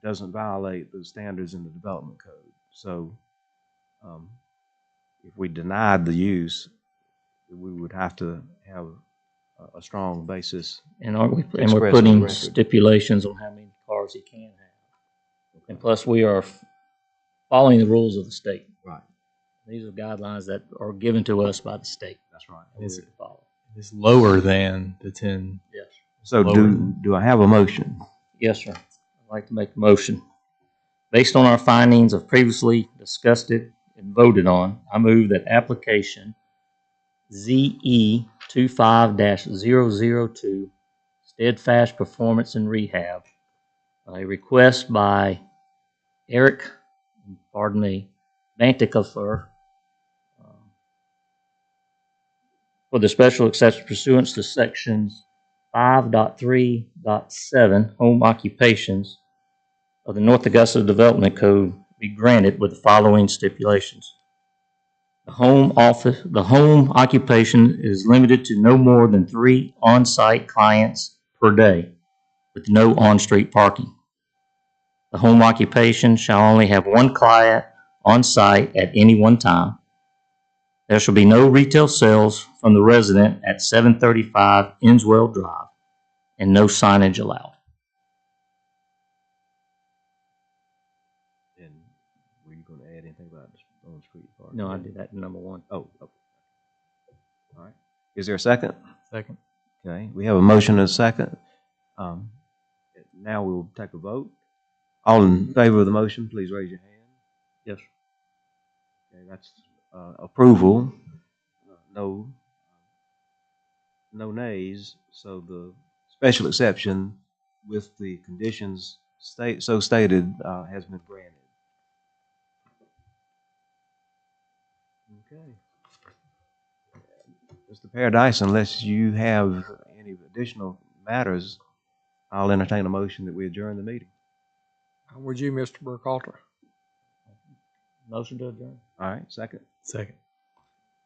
doesn't violate the standards in the development code. So if we denied the use, we would have to have a strong basis. And aren't we, and Express we're on the putting record. stipulations on how many cars he can have. And plus, we are following the rules of the state. Right. These are guidelines that are given to us by the state. That's right. that we're to follow. It's lower than the 10. Yes. So do I have a motion? Yes, sir. I'd like to make a motion. Based on our findings of previously discussed it and voted on, I move that application ZE 25-002, Steadfast Performance and Rehab, a request by Eric, Banticofer, for the special exception pursuant to sections 5.3.7 home occupations of the North Augusta Development Code be granted with the following stipulations. The home occupation is limited to no more than 3 on-site clients per day, with no on-street parking. The home occupation shall only have 1 client on site at any one time. There shall be no retail sales from the resident at 735 Inswell Drive, and no signage allowed. And were you going to add anything about on-street parking? No, I did that in number 1. Oh, okay. All right. Is there a second? Second. Okay, we have a motion and a second. Now we will take a vote. All in favor of the motion, please raise your hand. Yes. Okay, that's approval. No nays. So the special exception with the conditions so stated has been granted. Okay. Mr. Paradise, unless you have any additional matters, I'll entertain a motion that we adjourn the meeting. Would you, Mr. Burkhalter? Motion to adjourn. All right, second. Second.